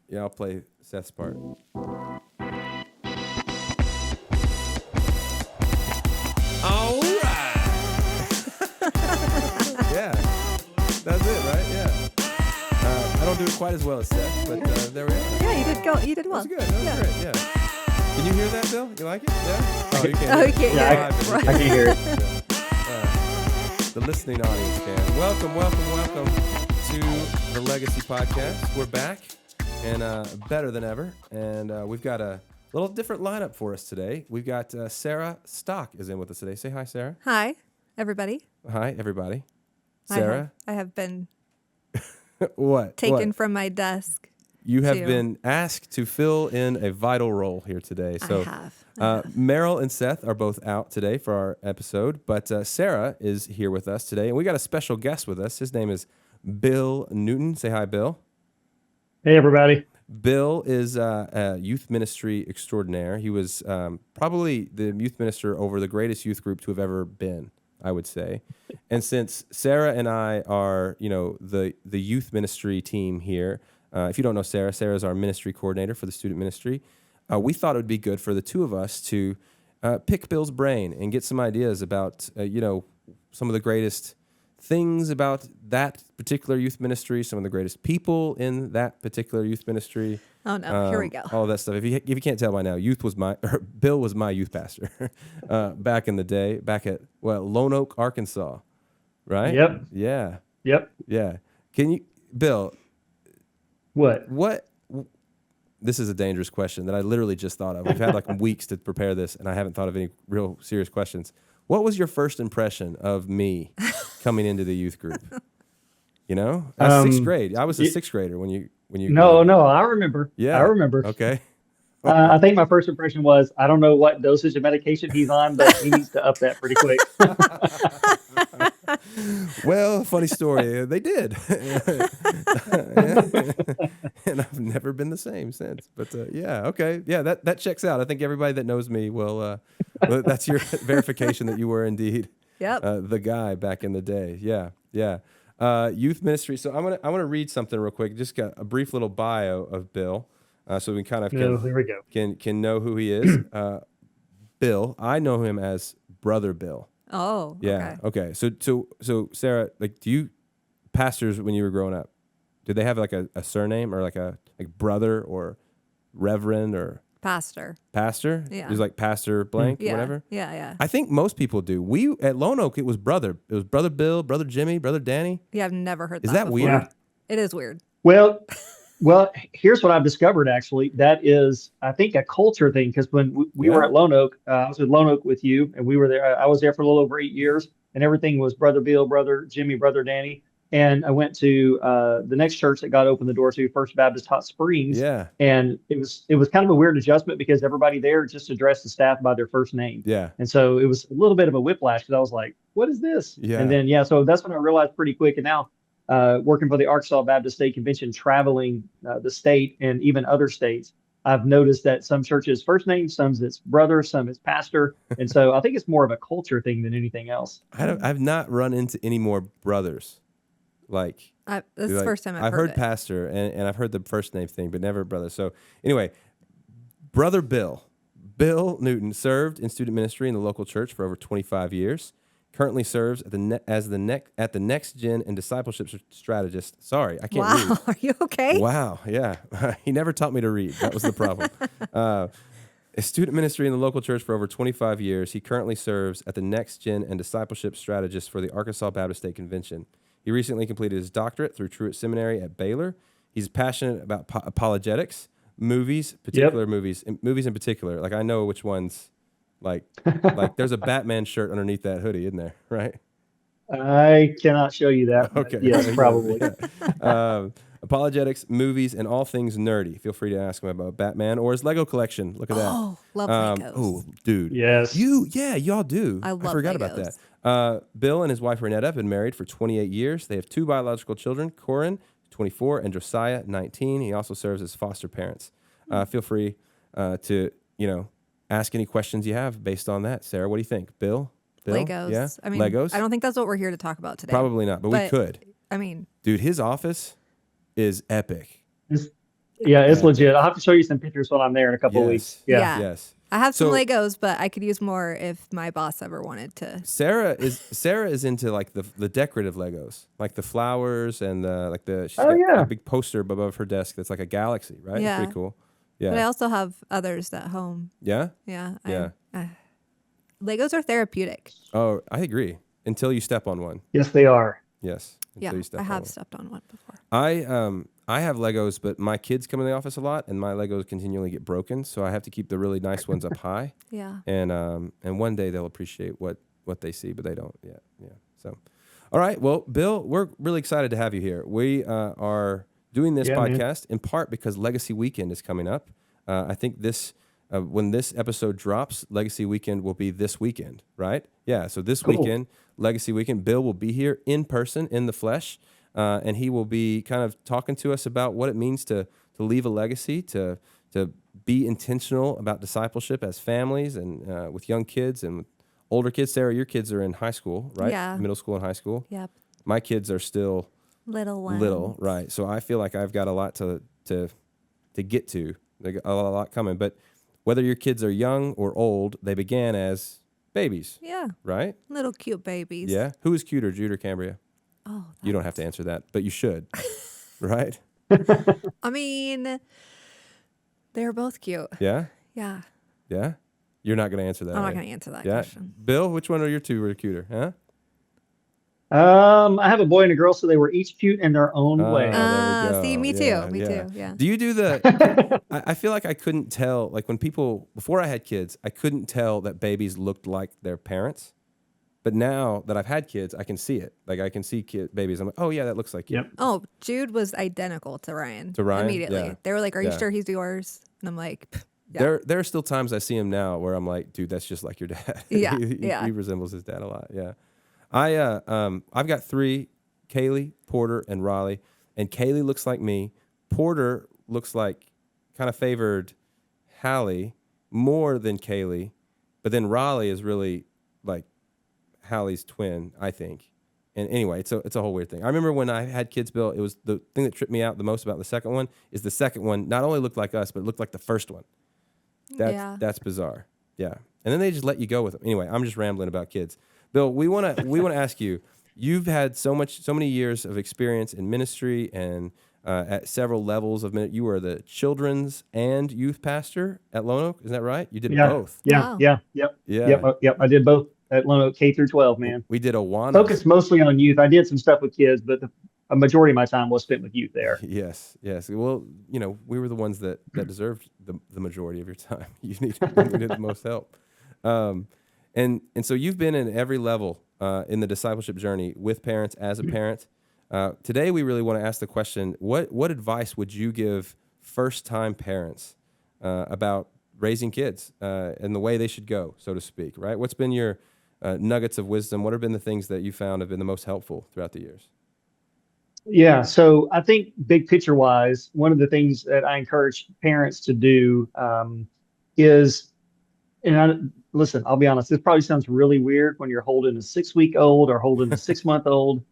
Yeah, I'll play Seth's part. All right. Yeah, that's it, right? Yeah. I don't do it quite as well as Seth, but there we are. Yeah, you did go. You did well. That's good. That was great. Yeah. Can you hear that, Bill? You like it? Yeah. Oh, you can't. Oh, hear you can't it. hear Yeah, it. I Right. can hear it. The listening audience can. Welcome to the Legacy Podcast. We're back and better than ever. And we've got a little different lineup for us today. We've got Sarah Stock is in with us today. Say hi, Sarah. Hi, everybody. Hi, everybody. Sarah. I have been What? taken What? from my desk. You have to- been asked to fill in a vital role here today. So I have. Meryl and Seth are both out today for our episode, but Sarah is here with us today, and we got a special guest with us. His name is Bill Newton. Say hi, Bill. Hey, everybody. Bill is a youth ministry extraordinaire. He was probably the youth minister over the greatest youth group to have ever been, I would say. And since Sarah and I are, the youth ministry team here, if you don't know Sarah, Sarah's our ministry coordinator for the student ministry. We thought it would be good for the two of us to pick Bill's brain and get some ideas about, some of the greatest things about that particular youth ministry, some of the greatest people in that particular youth ministry. Oh no, here we go. All of that stuff. If you can't tell by now, Bill was my youth pastor back in the day, back at Lone Oak, Arkansas, right? Yep. Yeah. Yep. Yeah. Can you, Bill? What? This is a dangerous question that I literally just thought of. We've had like weeks to prepare this, and I haven't thought of any real serious questions. What was your first impression of me coming into the youth group? Sixth grade. I was a sixth grader when you. No, I remember. Yeah. I remember. Okay. I think my first impression was, I don't know what dosage of medication he's on, but he needs to up that pretty quick. Well, funny story. They did. And I've never been the same since. But yeah, okay. Yeah, that checks out. I think everybody that knows me will, that's your verification that you were indeed the guy back in the day. Yeah, yeah. Youth ministry. So I'm gonna read something real quick. Just got a brief little bio of Bill, so we kind of Here we go. can know who he is. Bill, I know him as Brother Bill. Oh, Yeah. Okay. So Sarah, like, do you pastors when you were growing up, did they have like a surname or like brother or reverend or Pastor. pastor? Yeah. It was like Pastor blank, Yeah. whatever. Yeah. I think most people do. We at Lone Oak, it was brother. It was Brother Bill, Brother Jimmy, Brother Danny. Yeah, I've never heard Is that that before. weird? Yeah. It is weird. Well, here's what I've discovered, actually. That is, I think, a culture thing, because when we were at Lone Oak, I was at Lone Oak with you, and we were there. I was there for a little over 8 years, and everything was Brother Bill, Brother Jimmy, Brother Danny. And I went to the next church that God opened the door to, First Baptist Hot Springs. Yeah. And it was kind of a weird adjustment because everybody there just addressed the staff by their first name. Yeah. And so it was a little bit of a whiplash because I was like, what is this? Yeah. And then, so that's when I realized pretty quick. And now working for the Arkansas Baptist State Convention, traveling the state and even other states, I've noticed that some churches first name, some it's brother, some it's pastor. And so I think it's more of a culture thing than anything else. I've not run into any more brothers. Like, This is the first time I've heard heard it. pastor and I've heard the first name thing, but never brother. So anyway, Brother Bill Newton served in student ministry in the local church for over 25 years. Currently serves at the Next Gen and Discipleship Strategist. Sorry, I can't read. Wow, are you okay? Wow, yeah. He never taught me to read. That was the problem. A student ministry in the local church for over 25 years. He currently serves at the Next Gen and Discipleship Strategist for the Arkansas Baptist State Convention. He recently completed his doctorate through Truett Seminary at Baylor. He's passionate about apologetics, movies in particular. Like, I know which ones. Like there's a Batman shirt underneath that hoodie, isn't there? Right? I cannot show you that. Okay. Yes, probably. Yeah. Apologetics, movies, and all things nerdy. Feel free to ask him about Batman or his Lego collection. Look at that. Oh, love Legos. Oh, dude. Yes. Y'all do. I love forgot Legos. about that. Bill and his wife Renetta have been married for 28 years. They have 2 biological children, Corin, 24, and Josiah, 19. He also serves as foster parents. Feel free to, ask any questions you have based on that. Sarah, what do you think? Bill? Legos. Yeah? I mean, Legos? I don't think that's what we're here to talk about today. Probably not, but we could. I mean, Dude, his office is epic. Yeah, it's Yeah. legit. I'll have to show you some pictures when I'm there in a couple of weeks. Yes. Yeah. Yeah. Yes. I have some So Legos, but I could use more if my boss ever wanted to. Sarah is into like the decorative Legos, like the flowers and she's Oh got a yeah. big poster above her desk that's like a galaxy, right? It's Yeah. pretty cool. But I Yeah. also have others at home. Yeah. Yeah. Yeah. Legos are therapeutic. Oh, I agree. Until you step on one. Yes, they are. Yes. Yeah. Until you step I on have one. stepped on one before. I have Legos, but my kids come in the office a lot, and my Legos continually get broken, so I have to keep the really nice ones up high. Yeah. And one day they'll appreciate what they see, but they don't yet. Yeah. So, all right. Well, Bill, we're really excited to have you here. We are doing this Yeah, man. podcast in part because Legacy Weekend is coming up. I think when this episode drops, Legacy Weekend will be this weekend, right? Yeah. So this Cool. weekend, Legacy Weekend, Bill will be here in person, in the flesh. And he will be kind of talking to us about what it means to leave a legacy, to be intentional about discipleship as families and with young kids and with older kids. Sarah, your kids are in high school, right? Yeah. Middle school and high school. Yep. My kids are still Little ones. little, right? So I feel like I've got a lot to get to. They got a lot coming. But whether your kids are young or old, they began as babies, Yeah. right? Little cute babies. Yeah. Who is cuter, Jude or Cambria? Oh. You don't have to answer that, but you should, right? I mean, they're both cute. Yeah. Yeah. Yeah. You're not going to answer that. I'm not right? going to answer that Yeah. question. Bill, which one are your two were cuter? Huh? I have a boy and a girl, so they were each cute in their own way. there we go. See, me Yeah, too. Me yeah. too. Yeah. Do you do the? I feel like I couldn't tell. Like when people before I had kids, I couldn't tell that babies looked like their parents. But now that I've had kids, I can see it. Like I can see babies. I'm like, oh yeah, that looks like you. Yep. Oh, Jude was identical to Ryan. To Ryan? Immediately. Yeah. They were like, "Are you Yeah. sure he's yours?" And I'm like, "Pff, yeah." There are still times I see him now where I'm like, dude, that's just like your dad. Yeah, he, yeah. he resembles his dad a lot. Yeah. I've got three: Kaylee, Porter, and Raleigh. And Kaylee looks like me. Porter looks like kind of favored Hallie more than Kaylee, but then Raleigh is really like Hallie's twin, I think. And anyway, it's a whole weird thing. I remember when I had kids, Bill, it was the thing that tripped me out the most about the second one is the second one not only looked like us, but it looked like the first one. That's bizarre. Yeah. And then they just let you go with them. Anyway, I'm just rambling about kids. Bill, we want to ask you, you've had so many years of experience in ministry and at several levels of ministry. You were the children's and youth pastor at Lone Oak. Isn't that right? You did Yeah. both. Yeah. Wow. Yeah. Yep. Yeah. Yep. I did both at Lone Oak K through 12, man. We did Awana. Focused mostly on youth. I did some stuff with kids, but a majority of my time was spent with youth there. Yes. Well, we were the ones that deserved the majority of your time. You needed the most help. And so you've been in every level in the discipleship journey with parents as a parent. Today, we really want to ask the question: What advice would you give first-time parents about raising kids and the way they should go, so to speak? Right? What's been your nuggets of wisdom? What have been the things that you found have been the most helpful throughout the years? Yeah, so I think big picture wise, one of the things that I encourage parents to do is, listen, I'll be honest, this probably sounds really weird when you're holding a 6-week-old or holding a 6-month-old,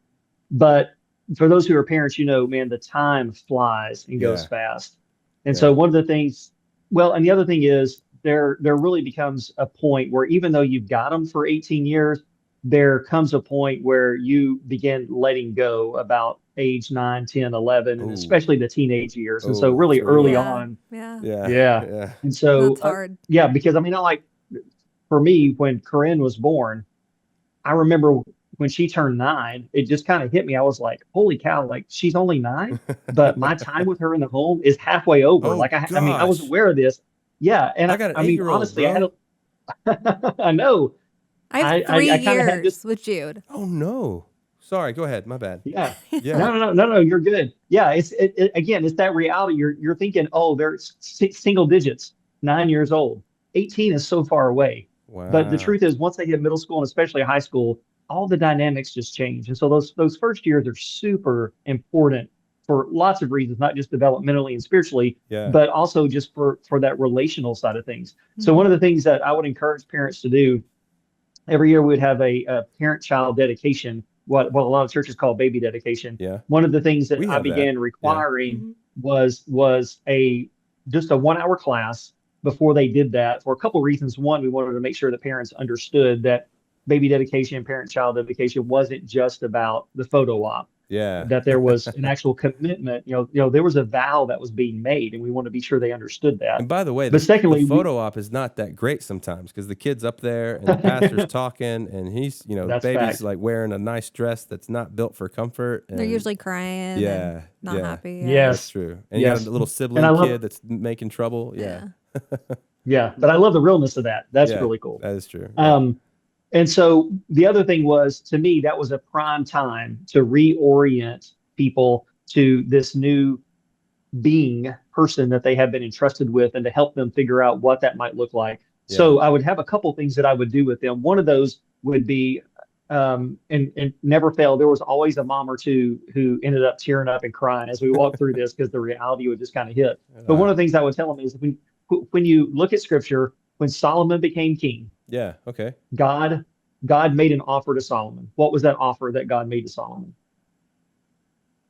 but for those who are parents, man, the time flies and goes fast. And so one of the things, and the other thing is there really becomes a point where even though you've got them for 18 years, there comes a point where you begin letting go about age 9, 10, 11, and especially the teenage years. And so really early on. Yeah. And so, that's hard. Because for me, when Corinne was born, I remember when she turned 9, it just kind of hit me. I was like, holy cow, like she's only 9, but my time with her in the home is halfway over. I was aware of this. Yeah. And I got an 8-year-old, honestly, bro. I know. I have 3 I kinda had years this- with Jude. Oh no! Sorry, go ahead. My bad. Yeah. Yeah. No, you're good. Yeah. Again, it's that reality. You're thinking, oh, they're single digits, 9 years old. 18 is so far away. Wow. But the truth is, once they hit middle school and especially high school, all the dynamics just change. And so those first years are super important for lots of reasons, not just developmentally and spiritually, but also just for that relational side of things. Mm-hmm. So one of the things that I would encourage parents to do, every year we'd have a parent-child dedication, what a lot of churches call baby dedication. Yeah. One of the things that I have began that. requiring was a just a 1 hour class before they did that for a couple of reasons. One, we wanted to make sure that parents understood that baby dedication, parent-child dedication wasn't just about the photo op, Yeah. that there was an actual commitment. There was a vow that was being made, and we want to be sure they understood that. And by the way, But the secondly, photo op is not that great sometimes because the kid's up there and the pastor's talking and he's, the that's baby's fact. like wearing a nice dress that's not built for comfort. They're And usually crying and not happy. Yeah. that's Yes, true. And you got yes. a little And sibling I love, kid that's making trouble. Yeah. yeah, but I love the realness of that. That's Yeah, really cool. that is true. Yeah. And so the other thing was, to me, that was a prime time to reorient people to this new person that they have been entrusted with, and to help them figure out what that might look like. Yeah. So I would have a couple things that I would do with them. One of those would be, and never fail, there was always a mom or two who ended up tearing up and crying as we walked through this, because the reality would just kind of hit. But one of the things I would tell them is, when you look at scripture, when Solomon became king, Yeah. Okay. God made an offer to Solomon. What was that offer that God made to Solomon?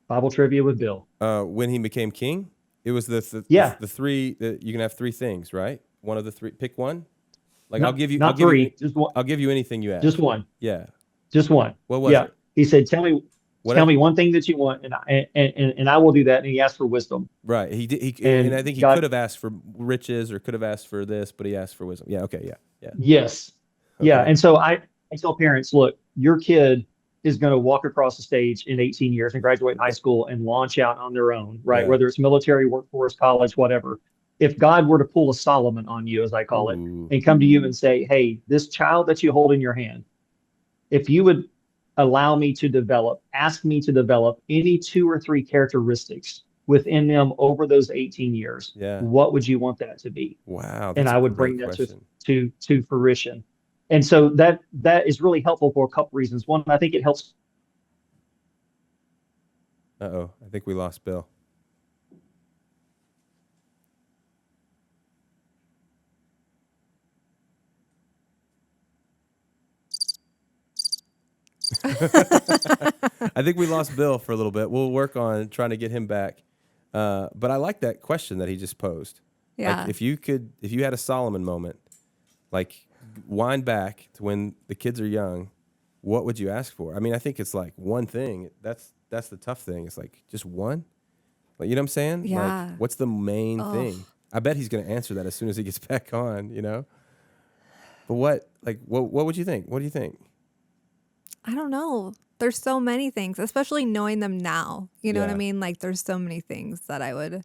Bible trivia with Bill. When he became king, it was the three. You can have three things, right? One of the three. Pick one. Like Not, I'll give you. not I'll give three, you. just one. I'll give you anything you ask. Just one. Yeah. Just one. What was Yeah. it? He said, "Tell me Whatever. one thing that you want, and I will do that." And he asked for wisdom. Right. He did. And And I think he God, could have asked for riches or could have asked for this, but he asked for wisdom. Yeah. Okay. Yeah. Yeah. yes. Okay. Yeah. And so I tell parents, look, your kid is going to walk across the stage in 18 years and graduate high school and launch out on their own, right? Yeah. Whether it's military, workforce, college, whatever. If God were to pull a Solomon on you, as I call it, Ooh. and come to you and say, hey, this child that you hold in your hand, if you would allow me to ask me to develop any 2 or 3 characteristics within them over those 18 years, Yeah. what would you want that to be? Wow. And That's I a would great bring that question. to fruition. And so that is really helpful for a couple reasons. One, I think it helps. Uh-oh. I think we lost Bill. I think we lost Bill for a little bit. We'll work on trying to get him back. But I like that question that he just posed. Yeah. Like if you had a Solomon moment, like wind back to when the kids are young, what would you ask for? I mean, I think it's like one thing. That's the tough thing. It's like just one. Like, you know what I'm saying? Yeah. Like, what's the main Oh. thing? I bet he's going to answer that as soon as he gets back on, But what would you think? What do you think? I don't know. There's so many things, especially knowing them now. You know what I Yeah. mean? Like, there's so many things that I would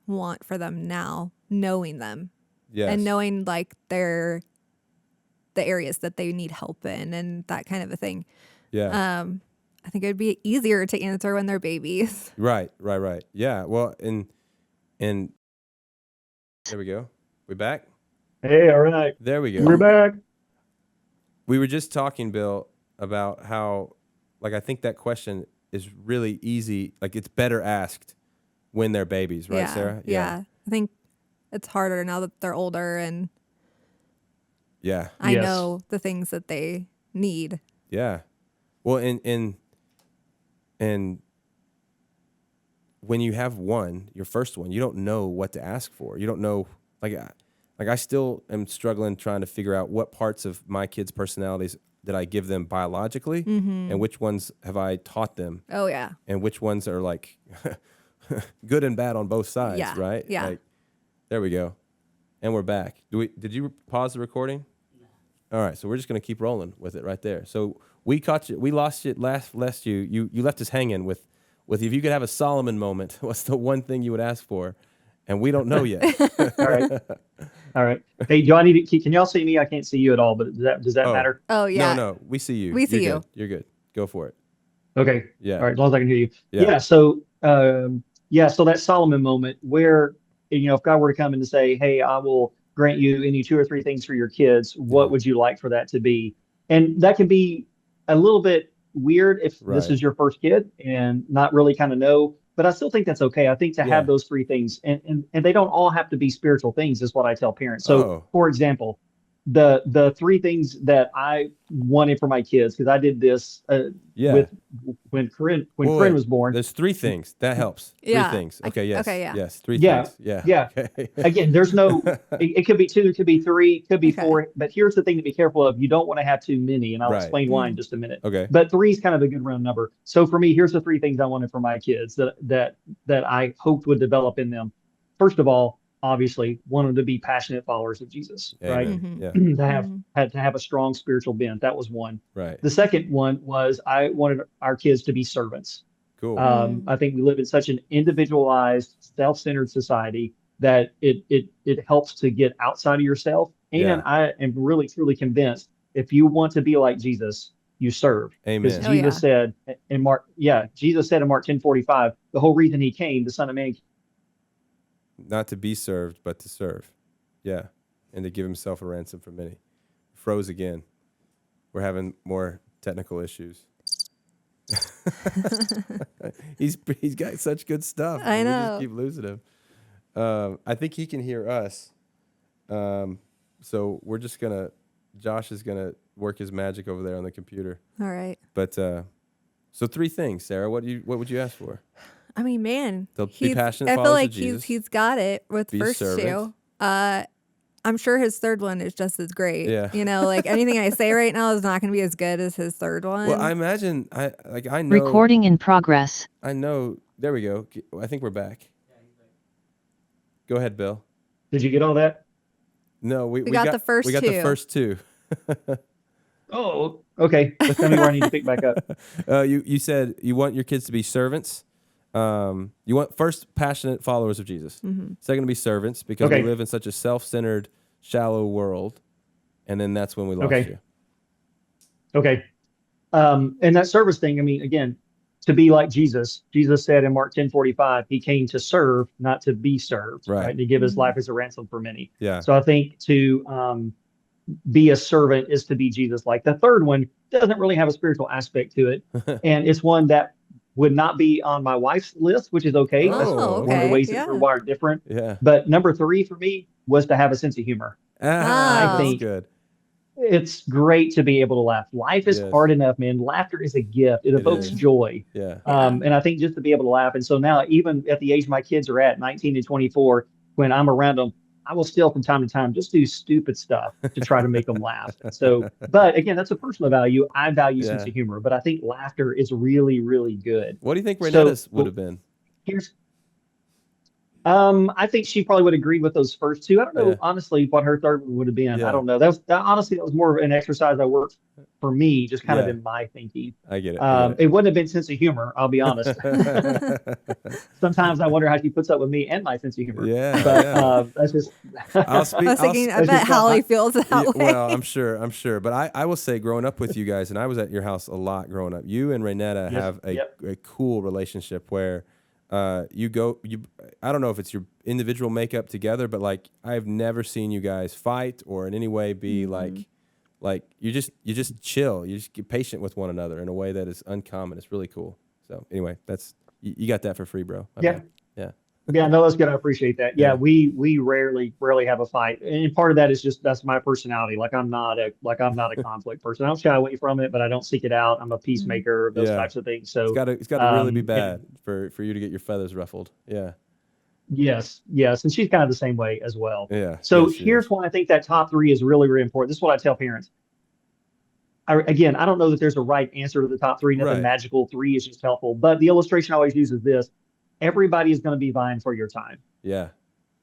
want for them now, knowing them Yes. and knowing like the areas that they need help in and that kind of a thing. Yeah. I think it would be easier to answer when they're babies. Right. Yeah. Well, and there we go. We back? Hey, all right, There we go. we're back. We were just talking, Bill, about how, like, I think that question is really easy. Like, it's better asked when they're babies, right, Yeah, Sarah? Yeah. I think it's harder now that they're older and Yeah. I Yes. know the things that they need. Yeah. Well, and when you have your first one, you don't know what to ask for. You don't know, like I still am struggling trying to figure out what parts of my kids' personalities did I give them biologically, and which ones have I taught them, Oh, yeah. and which ones are like good and bad on both sides, Yeah, right? yeah. Like, there we go, and we're back. Did you pause the recording? All right, so we're just gonna keep rolling with it right there. So we caught you. We lost you last you left us hanging with if you could have a Solomon moment, what's the one thing you would ask for? And we don't know yet. All right. Hey, do I need to? Can y'all see me? I can't see you at all. But does that Oh. matter? Oh, yeah. No, we see you. We see You're you. good. You're good. Go for it. Okay. Yeah. All right. As long as I can hear you. Yeah. Yeah. So, so that Solomon moment where, if God were to come in and say, hey, I will grant you any 2 or 3 things for your kids, what would you like for that to be? And that can be a little bit weird if this Right. is your first kid and not really kind of know, but I still think that's okay. I think to Yeah. have those 3 things, and they don't all have to be spiritual things, is what I tell parents. So, Oh. for example, the three things that I wanted for my kids, because I did this Yeah. with when Wait, Corinne wait. was born. There's three things. That helps. Three Yeah. things. Okay. Yes. Okay. Yeah. Yes. Three Yeah, things. Yeah. yeah. Okay. Again, there's no. It could be two, it could be three, it could be Okay. four. But here's the thing to be careful of: you don't want to have too many, and I'll Right. explain why in just a minute. Okay. But three is kind of a good round number. So for me, here's the three things I wanted for my kids that I hoped would develop in them. First of all, obviously, want them to be passionate followers of Jesus, right? Amen. Yeah. To have had to have a strong spiritual bent. That was one. Right. The second one was I wanted our kids to be servants. Cool. I think we live in such an individualized, self-centered society that it helps to get outside of yourself. And Yeah. I am really truly convinced if you want to be like Jesus, you serve. Because Amen. Oh, yeah. Jesus said in Mark, Jesus said in Mark 10:45, the whole reason he came, the Son of Man. Not to be served, but to serve. Yeah. And to give himself a ransom for many. Froze again. We're having more technical issues. he's got such good stuff. I We know. just keep losing him. I think he can hear us. So we're just gonna. Josh is gonna work his magic over there on the computer. All right. But so three things, Sarah. What would you ask for? I mean, man, They'll be passionate I feel followers of like Jesus. he's got it with Be first servant. two. I'm sure his third one is just as great. Yeah. You know, like anything I say right now is not going to be as good as his third one. Well, I imagine I know. Recording in progress. I know. There we go. I think we're back. Go ahead, Bill. Did you get all that? No, we got the first We got two. the first two. Oh, okay. Tell me where I need to pick back up. You said you want your kids to be servants. You want first passionate followers of Jesus. Second to be servants because Okay. we live in such a self-centered, shallow world, and then that's when we lost Okay. you. Okay. And that service thing, I mean, again, to be like Jesus, Jesus said in Mark 10:45, he came to serve, not to be served, Right. right? To give his life as a ransom for many. Yeah. So I think to be a servant is to be Jesus like. The third one doesn't really have a spiritual aspect to it. And it's one that would not be on my wife's list, which is okay. That's Oh, one of the okay. ways Yeah. that we're wired different. Yeah. But number three for me was to have a sense of humor. Oh. That's think- good. It's great to be able to laugh. Life is Yes. hard enough, man. Laughter is a gift. It evokes is. joy. Yeah. And I think just to be able to laugh. And so now, even at the age my kids are at, 19 and 24, when I'm around them, I will still from time to time just do stupid stuff to try to make them laugh. So, but again, that's a personal value. I value sense Yeah. of humor, but I think laughter is really, really good. What do you think So- Renetta's would have been? Here's, I think she probably would agree with those first two. I don't know, Yeah. honestly, what her third one would have been. Yeah. I don't know. Honestly, that was more of an exercise that worked for me, just kind of Yeah. in my thinking. I get it. It wouldn't have been sense of humor, I'll be honest. yeah. Sometimes I wonder how she puts up with me and my sense of humor. Yeah. But that's just. I'll speak. I was thinking, I I'll- bet Hallie feels that Yeah, way. well, I'm sure. But I will say, growing up with you guys, and I was at your house a lot growing up. You and Renetta Yes, have yep. a cool relationship where you I don't know if it's your individual makeup together, but like I've never seen you guys fight or in any way be like you just chill. You just get patient with one another in a way that is uncommon. It's really cool. So anyway, that's you got that for free, bro. My Yeah. bad. Yeah. Yeah, no, that's good. I appreciate that. Yeah, Yeah. we rarely have a fight, and part of that is just that's my personality. Like I'm not a conflict person. I don't shy away from it, but I don't seek it out. I'm a peacemaker, those Yeah. types of things. So It's got to really be and- bad for you to get your feathers ruffled. Yeah. yes, and she's kind of the same way as well. Yeah. So Yes, she here's is. why I think that top three is really, really important. This is what I tell parents. Again, I don't know that there's a right answer to the top three. Nothing Right. magical. Three is just helpful. But the illustration I always use is this: everybody is going to be vying for your time Yeah.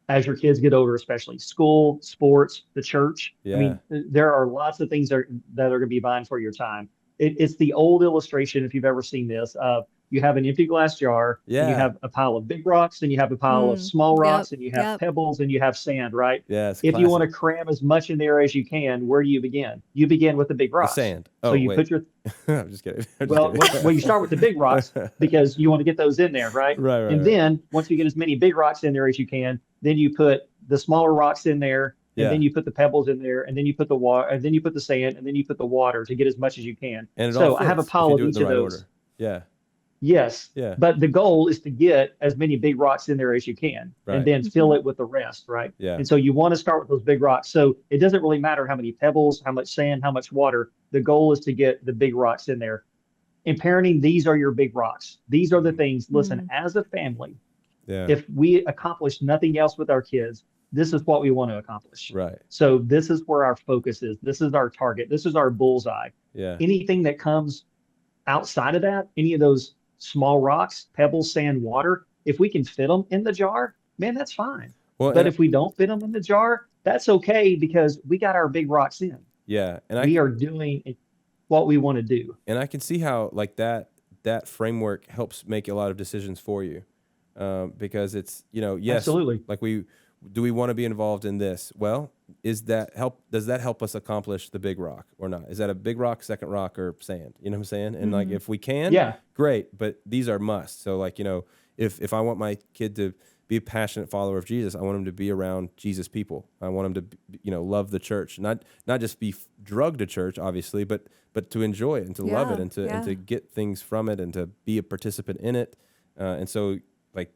as your kids get older, especially school, sports, the church. I mean, there are lots of things that are going to be vying for your time. It's the old illustration, if you've ever seen this, of you have an empty glass jar, and Yeah. you have a pile of big rocks, and you have a pile of small Yep, rocks, and you have yep. pebbles, and you have sand, right? Yeah. It's If you want to classic. cram as much in there as you can, where do you begin? You begin with the big The rocks. sand. So Oh, you wait. put your I'm just kidding. I'm just well, kidding. well, you start with the big rocks because you want to get those in there, right? Right. And then once you get as many big rocks in there as you can, then you put the smaller rocks in there, and Yeah. then you put the pebbles in there, and then you put the water, and then you put the sand, and then you put the water to get as much as you can. And it So all I have a fits if pile you of do it in each the of right those. order. Yeah. Yes, Yeah. but the goal is to get as many big rocks in there as you can and Right. then fill Mhm. it with the rest, right? Yeah. And so you want to start with those big rocks. So it doesn't really matter how many pebbles, how much sand, how much water. The goal is to get the big rocks in there. In parenting, these are your big rocks. These are the Mhm. things, listen, Mm. as a family, Yeah. if we accomplish nothing else with our kids, this is what we want to accomplish. Right. So this is where our focus is. This is our target. This is our bullseye. Yeah. Anything that comes outside of that, any of those small rocks, pebbles, sand, water, if we can fit them in the jar, man, that's fine. Well, But and if we don't fit them in the jar, that's okay because we got our big rocks in. yeah, We are doing what we want to do. and I can see how like that framework helps make a lot of decisions for you, because it's yes, Absolutely. like we want to be involved in this? Well, does that help us accomplish the big rock or not? Is that a big rock, second rock, or sand? You know what I'm saying? And like Mhm. if we can, Yeah. great, but these are must. So like if I want my kid to be a passionate follower of Jesus, I want him to be around Jesus people. I want him to love the church, not just be drugged to church, obviously, but to enjoy it and to love it Yeah. and to Yeah. get things from it and to be a participant in it. And so like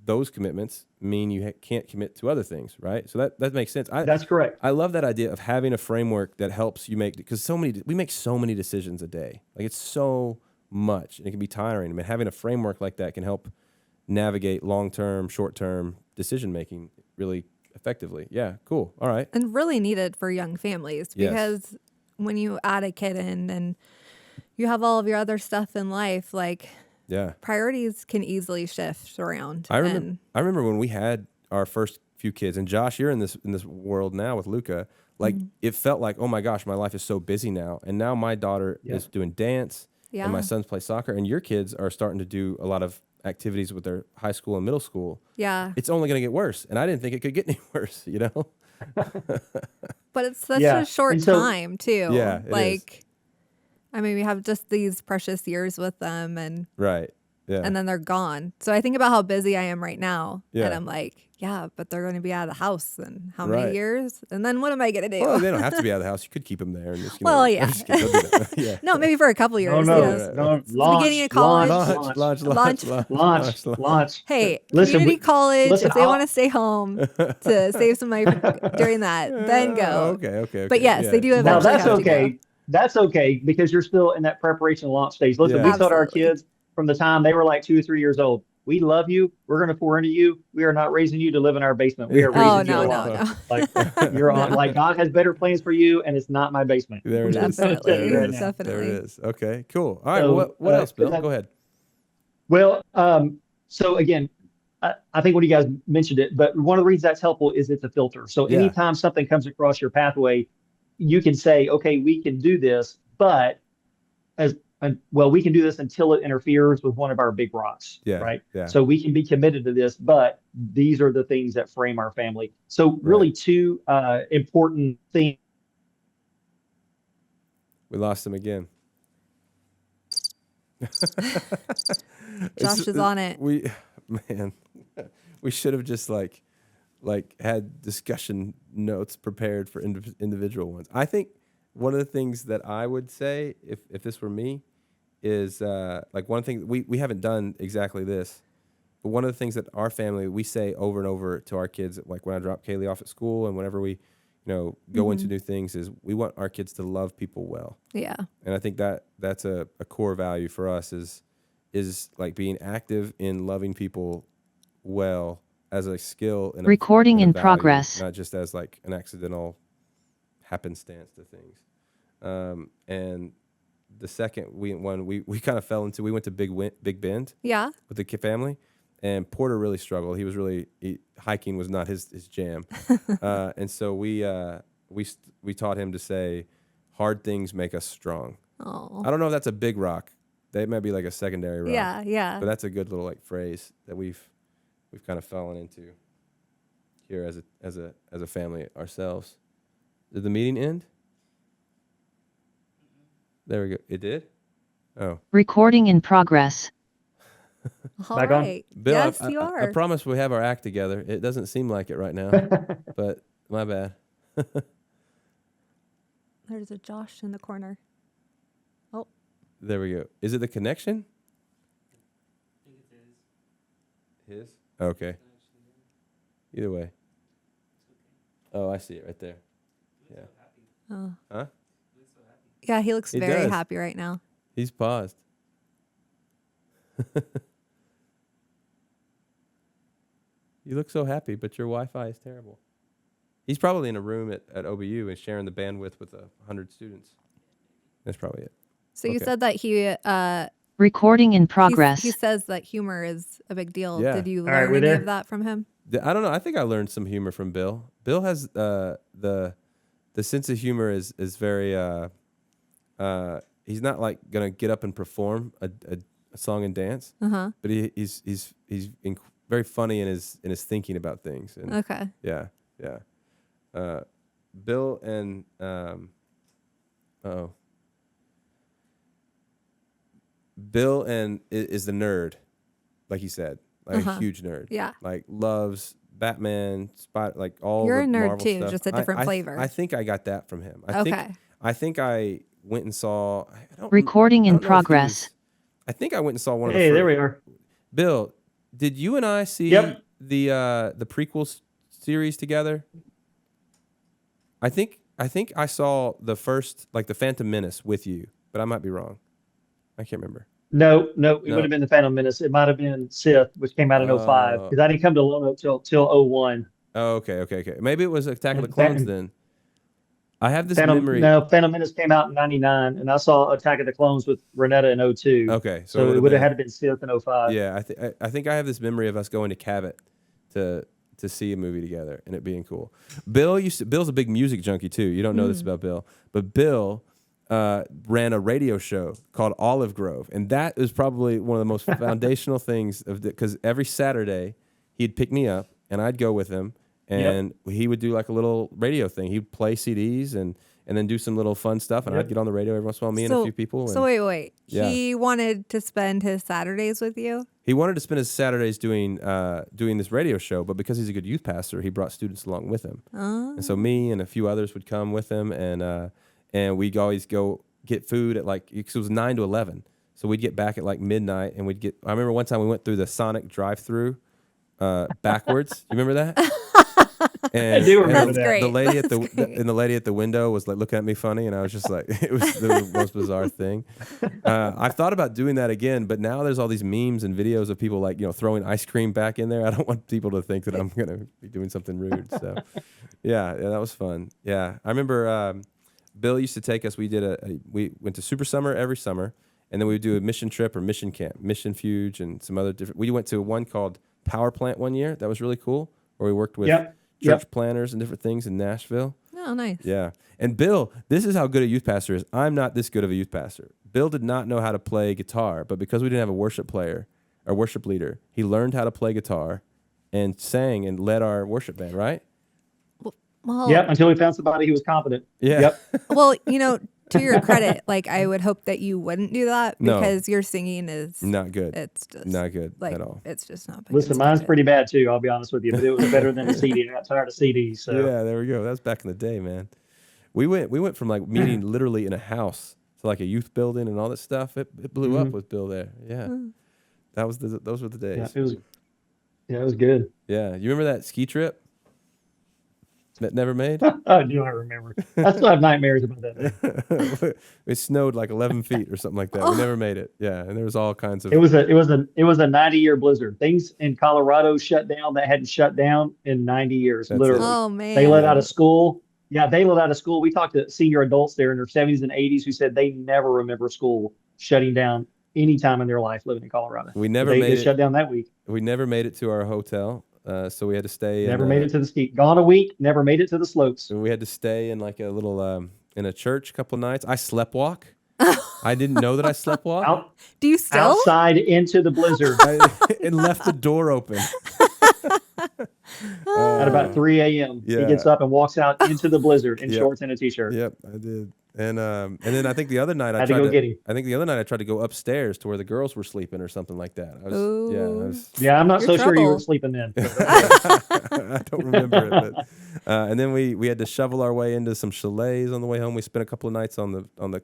those commitments mean you can't commit to other things, right? So that makes sense. That's correct. I love that idea of having a framework that helps you make, because we make so many decisions a day. Like it's so much and it can be tiring. I mean, having a framework like that can help navigate long-term, short-term decision making really effectively. Yeah, cool. All right. And really needed for young families Yes. because when you add a kid in and you have all of your other stuff in life, like Yeah. priorities can easily shift around. I remember when we had our first few kids, and Josh, you're in this world now with Luca. Like it felt like, oh my gosh, my life is so busy now, and now my daughter Yeah. is doing dance, and my Yeah. sons play soccer, and your kids are starting to do a lot of activities with their high school and middle school. Yeah. It's only going to get worse, and I didn't think it could get any worse. But it's such Yeah. a short And so, time too. Yeah, it is. Like, I mean, we have just these precious years with them Right. Yeah. and then they're gone. So I think about how busy I am right now. Yeah. And I'm like, yeah, but they're going to be out of the house in how Right. many years? And then what am I going to do? Well, they don't have to be out of the house. You could keep them there and just. Well, I'm yeah. just kidding. Don't do that. Yeah. No, maybe for a couple years. no, Yes. Right. no, It's the beginning of college. launch. Hey, Listen, community college, listen, if they I'll- want to stay home to save some money during that, then go. Okay. But yes, Yeah. they do Now eventually that's have to okay. go. That's okay because you're still in that preparation launch stage. Listen, Yeah. we told our Absolutely. kids from the time they were like 2 or 3 years old, we love you. We're going to pour into you. We are not raising you to live in our basement. We are Oh, raising you no, to no, launch. no. Like you're on. No. Like God has better plans for you, and it's not my basement. There it is. Definitely. There it is. Definitely. There it is. Okay, cool. All right. So, Well, what else, Bill? that- Go ahead. Well, so again, I think when you guys mentioned it, but one of the reasons that's helpful is it's a filter. So Yeah. anytime something comes across your pathway, you can say, okay, we can do this, but we can do this until it interferes with one of our big rocks, Yeah, right? yeah. So we can be committed to this, but these are the things that frame our family. So really, Right. two important things. We lost him again. Josh is on it. We should have just like had discussion notes prepared for individual ones. I think one of the things that I would say if this were me is like one thing we haven't done exactly this, but one of the things that our family we say over and over to our kids, like when I drop Kaylee off at school and whenever we go into new things, is we want our kids to love people well. Yeah. And I think that's a core value for us is like being active in loving people well as a skill and Recording and in value, progress. not just as like an accidental happenstance to things. And the second we kind of fell into, we went to Big Bend Yeah. with the family, and Porter really struggled. He was hiking was not his jam, and so we taught him to say, "Hard things make us strong." Oh. I don't know if that's a big rock. That might be like a secondary rock. Yeah. Yeah. But that's a good little like phrase that we've kind of fallen into here as a family ourselves. Did the meeting end? There we go. It did? Oh. Recording in progress. All Back on? right. Bill, Yes, I you are. I promise we have our act together. It doesn't seem like it right now, but my bad. There's a Josh in the corner. Oh, There we go. Is it the connection? His? Okay. Either way. Oh, I see it right there. Yeah. Oh. Huh? Yeah, he looks He very does. happy right now. He's paused. You look so happy, but your Wi-Fi is terrible. He's probably in a room at OBU and sharing the bandwidth with 100 students. That's probably it. So you Okay. said that he Recording in progress. he says that humor is a big deal. Yeah. Did you All right, learn we're any there. of that from him? I don't know. I think I learned some humor from Bill. Bill has the sense of humor is very he's not like gonna get up and perform a song and dance, but he's very funny in his thinking about things. And Okay. yeah. Bill and Bill and is the nerd, like he said, like a huge nerd. Yeah. Like loves Batman, like all You're the a nerd Marvel too, stuff. just a different flavor. I think I got that from him. Okay. I think I went and saw. Recording in I don't know if he progress. I think I went and saw one of the. Hey, there we are. Bill, did you and I see Yep. the prequel series together? I think I saw the first, like the Phantom Menace with you, but I might be wrong. I can't remember. No, it No. would have been the Phantom Menace. It might have been Sith, which came out in 05, because I didn't come to Lone Oak till 01. Oh, okay. Maybe it was Attack of the And Clones then. I have this Phantom memory. Menace came out in 99, and I saw Attack of the Clones with Renetta in 02. Okay, So it would have had to been Sith in 05. Yeah, I think I have this memory of us going to Cabot to see a movie together and it being cool. Bill's a big music junkie too. You don't know this about Bill, but Bill ran a radio show called Olive Grove, and that is probably one of the most foundational things of because every Saturday he'd pick me up and I'd go with him, and he would do like a little radio thing. He'd play CDs and then do some little fun stuff, and I'd get on the radio every once in a while, me and a few people. So wait. Yeah. He wanted to spend his Saturdays with you? He wanted to spend his Saturdays doing this radio show, but because he's a good youth pastor, he brought students along with him. Oh. And so me and a few others would come with him, and we'd always go get food at because it was 9 to 11. So we'd get back at like midnight, and I remember one time we went through the Sonic drive-through backwards. You remember that? And, I do remember That's that. great. The lady the lady at the window was like looking at me funny, and I was just like, it was the most bizarre thing. I've thought about doing that again, but now there's all these memes and videos of people like throwing ice cream back in there. I don't want people to think that I'm gonna be doing something rude. So, yeah, that was fun. Yeah, I remember Bill used to take us. We went to Super Summer every summer, and then we would do a mission trip or mission camp, Mission Fuge, and some other different. We went to one called Power Plant one year. That was really cool, where we worked with church planners and different things in Nashville. Oh, nice. Yeah. And Bill, this is how good a youth pastor is. I'm not this good of a youth pastor. Bill did not know how to play guitar, but because we didn't have a worship player or worship leader, he learned how to play guitar and sang and led our worship band, right? Well, Until we found somebody who was competent. Yeah. well, to your credit, like I would hope that you wouldn't do that No. because your singing is Not good. It's just Not good like, at all. It's just not. Listen, mine's pretty bad too, I'll be honest with you, but it was better than a CD. I got tired of CDs. So. Yeah, there we go. That was back in the day, man. We went from like meeting literally in a house to like a youth building and all that stuff. It blew up with Bill there. Yeah. Those were the days. Yeah, it was good. Yeah. You remember that ski trip that never made? Oh, do I remember? I still have nightmares about that. It snowed like 11 feet or something like that. We never made it. Yeah, and there was all kinds of. It was a 90-year blizzard. Things in Colorado shut down that hadn't shut down in 90 years. That's literally. it. Oh man. They let out of school. Yeah, they let out of school. We talked to senior adults there in their 70s and 80s who said they never remember school shutting down any time in their life living in Colorado. We never they made it. shut down that week. We never made it to our hotel, so we had to stay. Never made it to the ski. Gone a week. Never made it to the slopes. So we had to stay in like a little in a church a couple nights. I sleptwalk. I didn't know that I sleptwalk. Do you still? Outside into the blizzard And left the door open. at about 3 a.m. Yeah. He gets up and walks out into the blizzard in Yep. shorts and a t-shirt. Yep, I did. And then I think the other night I Had to tried go to get him. I think the other night I tried to go upstairs to where the girls were sleeping or something like that. Yeah, I'm not You're so sure you were trouble. sleeping then. I don't remember it. But, and then we had to shovel our way into some chalets on the way home. We spent a couple of nights on the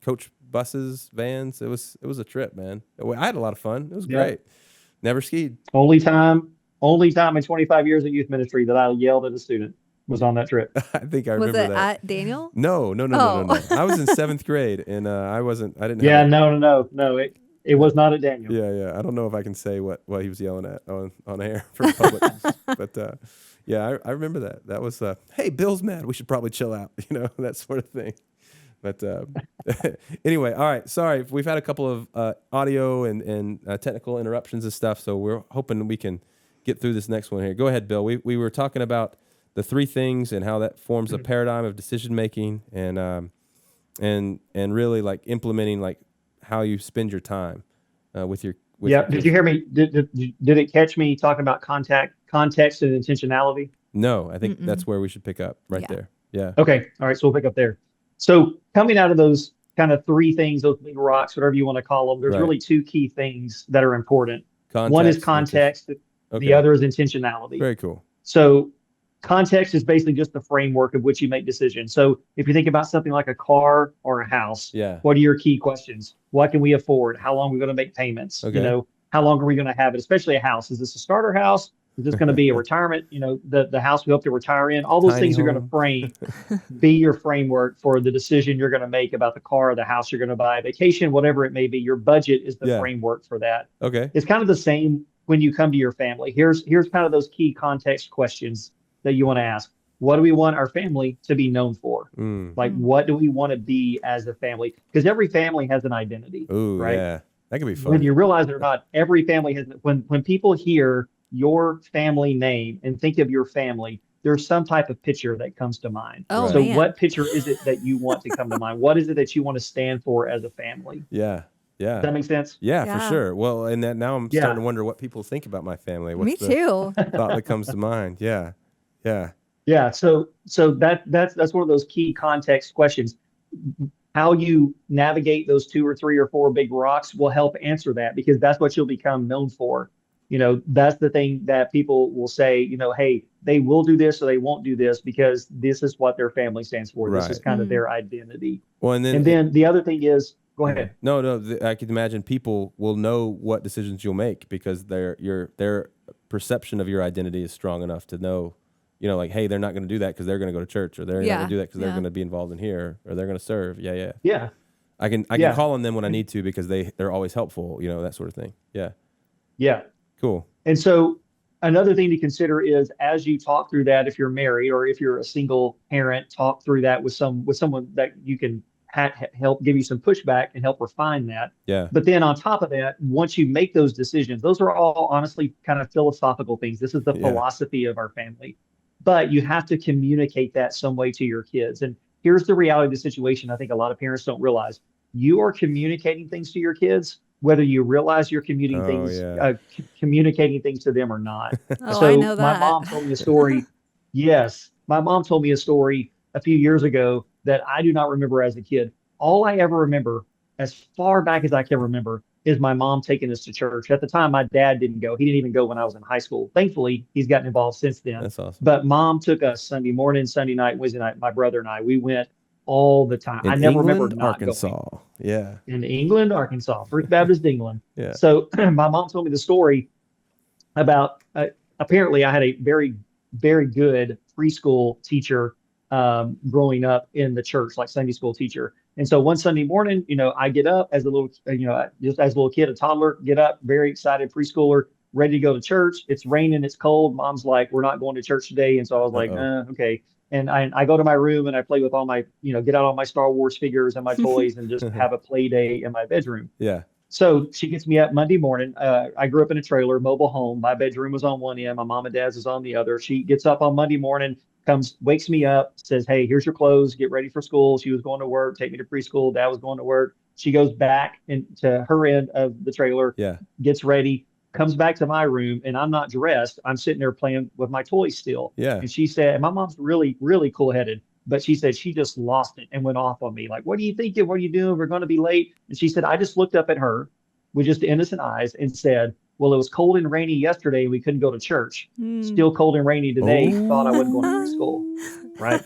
coach buses, vans. It was a trip, man. I had a lot of fun. It was Yeah. great. Never skied. Only time in 25 years of youth ministry that I yelled at a student was on that trip. I think I Was remember it that. at Daniel? No. Oh. I was in 7th grade, and I didn't Yeah, have no. It was not at Daniel. Yeah. I don't know if I can say what he was yelling at on air for the public, but yeah, I remember that. That was hey, Bill's mad. We should probably chill out, that sort of thing. But anyway, all right. Sorry, we've had a couple of audio and technical interruptions and stuff, so we're hoping we can get through this next one here. Go ahead, Bill. We were talking about the 3 things and how that forms a paradigm of decision making, and really like implementing like how you spend your time with your. Did you hear me? Did it catch me talking about context, and intentionality? No, I think that's where we should pick up right there. Yeah. Okay. All right. So we'll pick up there. So coming out of those kind of 3 things, those big rocks, whatever you want to call them, there's really 2 key things that are important. One is context. The other is intentionality. Very cool. So context is basically just the framework of which you make decisions. So if you think about something like a car or a house, what are your key questions? What can we afford? How long are we going to make payments? Okay. How long are we going to have it? Especially a house. Is this a starter house? Is this going to be a retirement? The house we hope to retire in. All those Tiny things are going to be your framework for the decision you're going to make about the car, or the house you're going to buy, vacation, whatever it may be. Your budget is the framework for that. Okay. It's kind of the same when you come to your family. Here's kind of those key context questions that you want to ask. What do we want our family to be known for? Like, what do we want to be as a family? Because every family has an identity. Ooh, right? Yeah. That could be fun. Whether you realize it or not, every family has, when people hear your family name and think of your family, there's some type of picture that comes to mind. Oh, so man. what picture is it that you want to come to mind? What is it that you want to stand for as a family? Yeah. Does that make sense? Yeah, Yeah. for sure. Well, and that now I'm starting to wonder what people think about my family. What's Me the too. thought that comes to mind? Yeah. Yeah. So that's one of those key context questions. How you navigate those 2 or 3 or 4 big rocks will help answer that, because that's what you'll become known for. That's the thing that people will say, hey, they will do this or they won't do this because this is what their family stands for. This is kind of their identity. Well, and then the other thing is, go ahead. No, I can imagine people will know what decisions you'll make because their perception of your identity is strong enough to know, like, hey, they're not going to do that because they're going to go to church, or they're not going to do that because they're going to be involved in here, or they're going to serve. Yeah. I can call on them when I need to because they're always helpful, that sort of thing. Yeah. Cool. And so another thing to consider is, as you talk through that, if you're married or if you're a single parent, talk through that with someone that you can help give you some pushback and help refine that. Yeah. But then on top of that, once you make those decisions, those are all honestly kind of philosophical things. This is the philosophy of our family. But you have to communicate that some way to your kids. And here's the reality of the situation. I think a lot of parents don't realize. You are communicating things to your kids, whether you realize you're communicating things to them or not. I know that. My mom told me a story. Yes, my mom told me a story a few years ago that I do not remember as a kid. All I ever remember, as far back as I can remember, is my mom taking us to church. At the time, my dad didn't go. He didn't even go when I was in high school. Thankfully, he's gotten involved since then. That's awesome. But mom took us Sunday morning, Sunday night, Wednesday night. My brother and I, we went all the time. I never remember not Arkansas. going. Yeah. In England, Arkansas, First Baptist England. Yeah. So my mom told me the story about apparently I had a very, very good preschool teacher growing up in the church, like Sunday school teacher. And so one Sunday morning, I get up as a little, just as a little kid, a toddler, get up, very excited, preschooler, ready to go to church. It's raining, it's cold. Mom's like, we're not going to church today. And so I was like, okay. And I go to my room and I play with all my, get out all my Star Wars figures and my toys and just have a play day in my bedroom. Yeah. So she gets me up Monday morning. I grew up in a trailer, mobile home. My bedroom was on one end. My mom and dad's is on the other. She gets up on Monday morning, wakes me up, says, hey, here's your clothes. Get ready for school. She was going to work, take me to preschool. Dad was going to work. She goes back into her end of the trailer, gets ready, comes back to my room, and I'm not dressed. I'm sitting there playing with my toys still. Yeah. And she said, and my mom's really, really cool-headed, but she said she just lost it and went off on me. Like, what are you thinking? What are you doing? We're going to be late. And she said, I just looked up at her with just innocent eyes and said, well, it was cold and rainy yesterday. We couldn't go to church. Still cold and rainy today. Thought I wasn't going to preschool. right?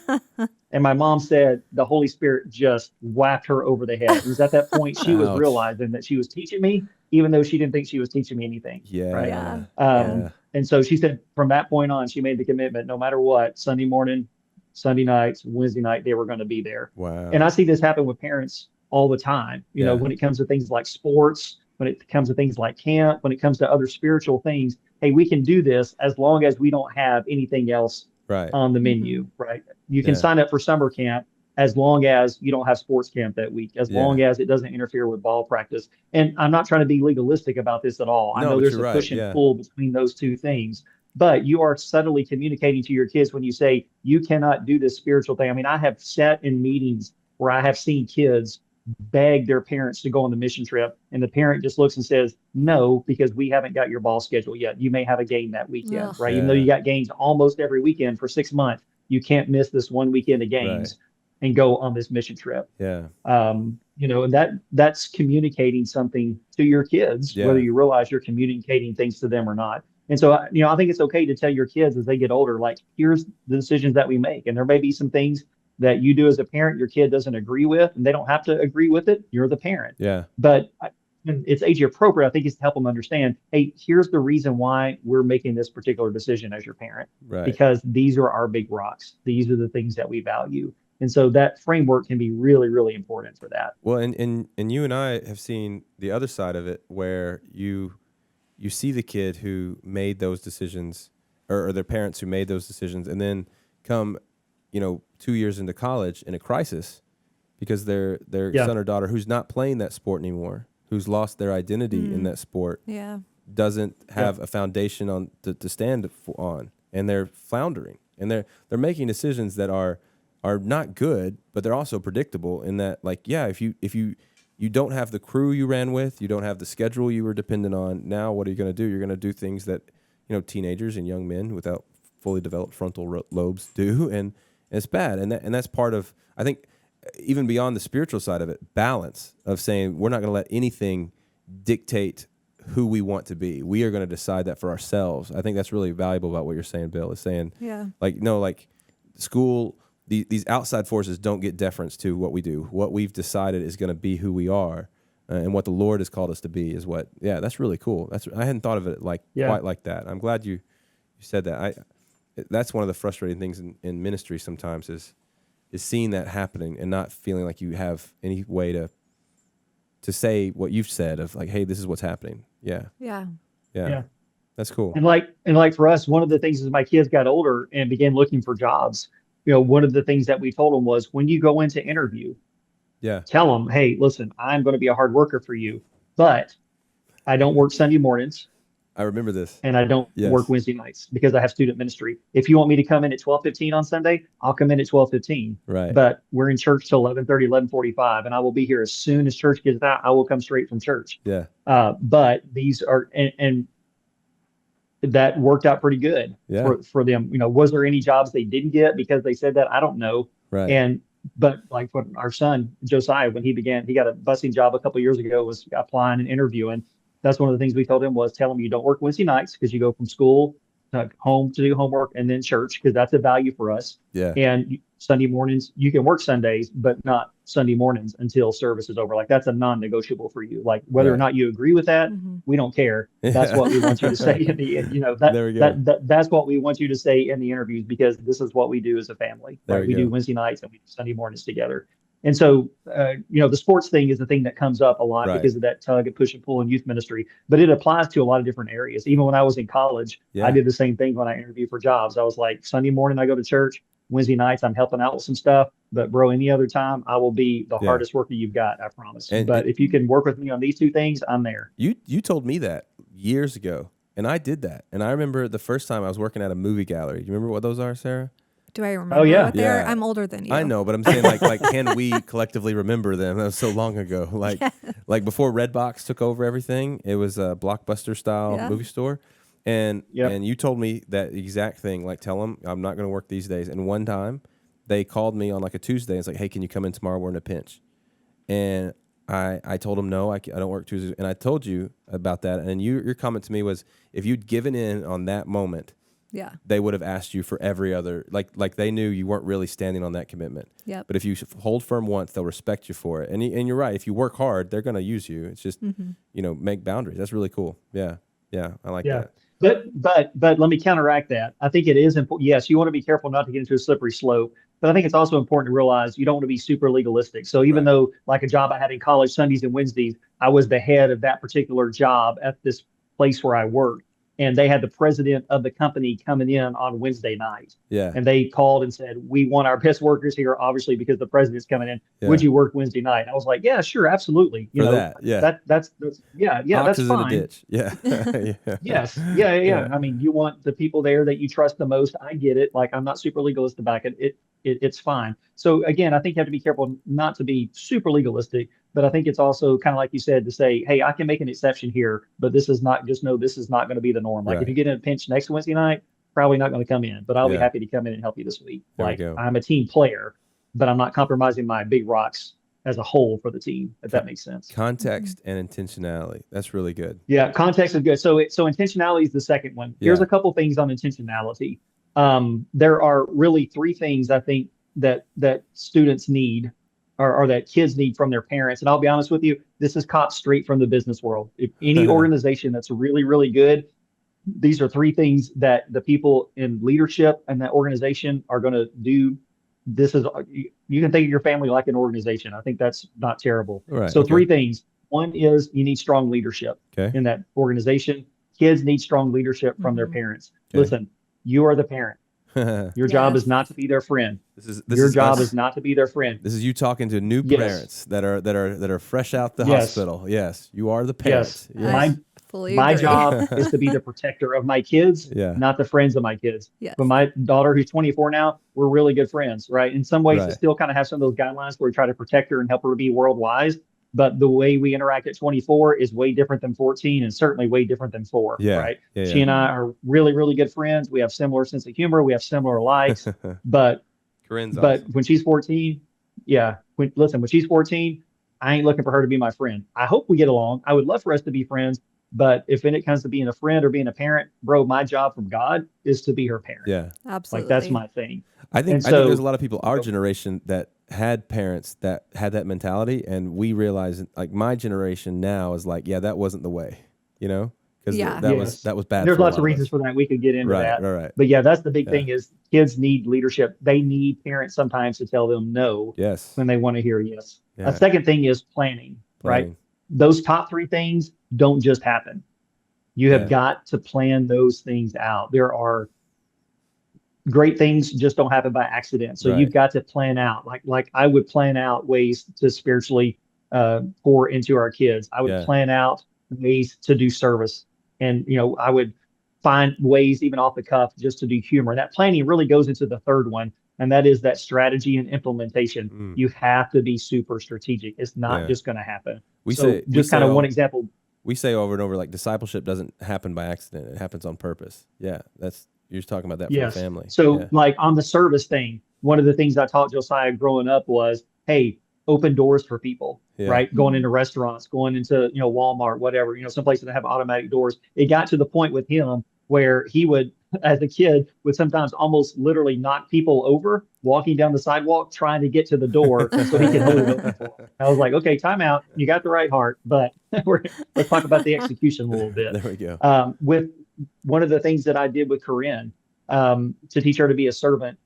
And my mom said the Holy Spirit just whacked her over the head. It was at that point she was Ouch. realizing that she was teaching me, even though she didn't think she was teaching me anything, right? Yeah. Yeah. Yeah. Yeah. And so she said from that point on, she made the commitment no matter what, Sunday morning, Sunday nights, Wednesday night, they were going to be there. And Wow. I see this happen with parents all the time, Yeah. when it comes to things like sports, when it comes to things like camp, when it comes to other spiritual things. Hey, we can do this as long as we don't have anything else Right. on the Hmm. menu, right? You can Yeah. sign up for summer camp as long as you don't have sports camp that week, as Yeah. long as it doesn't interfere with ball practice. And I'm not trying to be legalistic about this at all. I No, know but there's you're a right. push and Yeah. pull between those two things, but you are subtly communicating to your kids when you say you cannot do this spiritual thing. I mean, I have sat in meetings where I have seen kids beg their parents to go on the mission trip, and the parent just looks and says, "No, because we haven't got your ball schedule yet. You may have a game that weekend, Ugh. right? Even though Yeah. you got games almost every weekend for 6 months, you can't miss this one weekend of Right. games and go on this mission trip." Yeah. And that's communicating something to your kids, whether Yeah. you realize you're communicating things to them or not. And so, I think it's okay to tell your kids as they get older, like, here's the decisions that we make. And there may be some things that you do as a parent your kid doesn't agree with, and they don't have to agree with it. You're the parent. Yeah. But when it's age appropriate, I think it's to help them understand, hey, here's the reason why we're making this particular decision as your parent, Right. because these are our big rocks. These are the things that we value. And so that framework can be really, really important for that. Well, and you and I have seen the other side of it where you see the kid who made those decisions or their parents who made those decisions and then come, 2 years into college in a crisis because their Yeah. son or daughter who's not playing that sport anymore, who's lost their identity in that sport, Yeah. doesn't have a foundation on to stand on, and they're floundering, and they're making decisions that are not good, but they're also predictable in that, like, yeah, if you don't have the crew you ran with, you don't have the schedule you were dependent on, now what are you going to do? You're going to do things that teenagers and young men without fully developed frontal lobes do, and it's bad, and that's part of, I think, even beyond the spiritual side of it, balance of saying we're not going to let anything dictate who we want to be. We are going to decide that for ourselves. I think that's really valuable about what you're saying, Bill, is saying, Yeah. like school, these outside forces don't get deference to what we do. What we've decided is going to be who we are, and what the Lord has called us to be is what. Yeah, that's really cool. I hadn't thought of it quite like that. I'm glad you said that. That's one of the frustrating things in ministry sometimes is seeing that happening and not feeling like you have any way to say what you've said of like, hey, this is what's happening. Yeah. Yeah. Yeah. That's cool. And like for us, one of the things as my kids got older and began looking for jobs, one of the things that we told them was when you go into interview, Yeah. tell them, hey, listen, I'm going to be a hard worker for you, but I don't work Sunday mornings I remember this. and I don't work Yes. Wednesday nights because I have student ministry. If you want me to come in at 12:15 on Sunday, I'll come in at 12:15. Right. But we're in church till 11:30, 11:45, and I will be here as soon as church gets out. I will come straight from church. Yeah. But these are and that worked out pretty good Yeah. for them. Was there any jobs they didn't get because they said that? I don't know. Right. But like for our son Josiah, when he got a busing job a couple of years ago, was applying and interviewing. That's one of the things we told him was tell him you don't work Wednesday nights because you go from school to home to do homework and then church because that's a value for us. Yeah. And Sunday mornings, you can work Sundays, but not Sunday mornings until service is over. Like that's a non-negotiable for you. Like whether or Right. not you agree with that, Hmm. we don't care. That's what we want you to say in the, There we go. that's what we want you to say in the interviews because this is what we do as a family. There Right? we We do go. Wednesday nights and we do Sunday mornings together. And so, the sports thing is the thing that comes up a lot Right. because of that tug and push and pull in youth ministry, but it applies to a lot of different areas. Even when I was in college, Yeah. I did the same thing when I interviewed for jobs. I was like, Sunday morning, I go to church. Wednesday nights, I'm helping out with some stuff. But bro, any other time, I will be the Yeah. hardest worker you've got. I promise. And But if you can work with me on these two things, I'm there. You told me that years ago, and I did that. And I remember the first time I was working at a movie gallery. You remember what those are, Sarah? Do I remember yeah. what they are? Yeah. I'm older than you. I know, but I'm saying like can we collectively remember them? That was so long ago. Like before Redbox took over everything, it was a Blockbuster style Yeah. movie store. And Yep. and you told me that exact thing, like tell them I'm not going to work these days. And one time they called me on like a Tuesday and it's like, hey, can you come in tomorrow? We're in a pinch. And I told them no, I don't work Tuesdays. And I told you about that. And your comment to me was if you'd given in on that moment Yeah. they would have asked you for every other, like they knew you weren't really standing on that commitment. Yep. But if you hold firm once, they'll respect you for it. And you're right. If you work hard, they're going to use you. It's just, make boundaries. That's really cool. Yeah. Yeah. I like Yeah. that. But let me counteract that. I think it is important. Yes, you want to be careful not to get into a slippery slope, but I think it's also important to realize you don't want to be super legalistic. So even Right. though like a job I had in college, Sundays and Wednesdays, I was the head of that particular job at this place where I worked. And they had the president of the company coming in on Wednesday night. Yeah. And they called and said, we want our best workers here, obviously, because the president's coming in. Yeah. Would you work Wednesday night? I was like, yeah, sure, absolutely. For that, yeah. That's yeah, that's Oxes fine. in a ditch. Yeah. Yeah. Yes. Yeah. I mean, you want the people there that you trust the most. I get it. Like, I'm not super legalist about it. It's fine. So again, I think you have to be careful not to be super legalistic, but I think it's also kind of like you said to say, hey, I can make an exception here, but this is not, just know this is not going to be the norm. Like Right. if you get in a pinch next Wednesday night, probably not going to come in, but I'll be Yeah. happy to come in and help you this week. There we Like go. I'm a team player, but I'm not compromising my big rocks as a whole for the team, if that makes sense. Context and intentionality. That's really good. Yeah, context is good. So intentionality is the second one. Here's Yeah. a couple things on intentionality. There are really three things I think that students need or that kids need from their parents. And I'll be honest with you, this is caught straight from the business world. If any organization that's really, really good, these are three things that the people in leadership and that organization are going to do. This is, you can think of your family like an organization. I think that's not terrible. Right, So okay. three things. One is you need strong leadership Okay. in that organization. Kids need strong leadership from their parents. Listen, you are the parent. Your job is not to be their friend. Your job is not to be their friend. This is you talking to new Yes. parents that are fresh out the Yes. hospital. Yes, you are the parents. Yes. Fully My agree. job is to be the protector of my kids, Yeah. not the friends of my kids. Yes. But my daughter, who's 24 now, we're really good friends, right? In some ways, Right. it still kind of have some of those guidelines where we try to protect her and help her to be world wise. But the way we interact at 24 is way different than 14 and certainly way different than 4, Yeah. right? Yeah, She yeah. and I are really, really good friends. We have similar sense of humor. We have similar likes. but Corinne's but awesome. when she's 14, when she's 14, I ain't looking for her to be my friend. I hope we get along. I would love for us to be friends. But if it comes to being a friend or being a parent, bro, my job from God is to be her parent. Yeah. Absolutely. Like that's my thing. I think And there's so- a lot of people our generation that had parents that had that mentality, and we realize like my generation now is like, yeah, that wasn't the way, because Yeah. that Yes. was bad. There's for a lots lot of reasons us. for that. We could get into Right, that. right. But yeah, that's the big Yeah. thing is kids need leadership. They need parents sometimes to tell them no Yes. when they want to hear yes. Yeah. A second thing is planning, right? Planning. Those top three things don't just happen. You have Yeah. got to plan those things out. There are great things just don't happen by accident. So Right. you've got to plan out. Like I would plan out ways to spiritually pour into our kids. I would Yeah. plan out ways to do service, and I would find ways even off the cuff just to do humor. That planning really goes into the third one, and that is that strategy and implementation. Mm. You have to be super strategisk. It's not Yeah. just going to happen. We So say just kind of one example. We say over and over, like discipleship doesn't happen by accident; it happens on purpose. Yeah, you're just talking about that for Yes. the family. So Yeah. like on the service thing, one of the things I taught Josiah growing up was, hey, open doors for people, Yeah. right? Going into restaurants, going into, Walmart, whatever, some places that have automatic doors. It got to the point with him where he would, as a kid, would sometimes almost literally knock people over walking down the sidewalk, trying to get to the door so he could hold it open for them. I was like, okay, time out. You got the right heart, but let's talk about the execution a little bit. There we go. With one of the things that I did with Corinne to teach her to be a servant,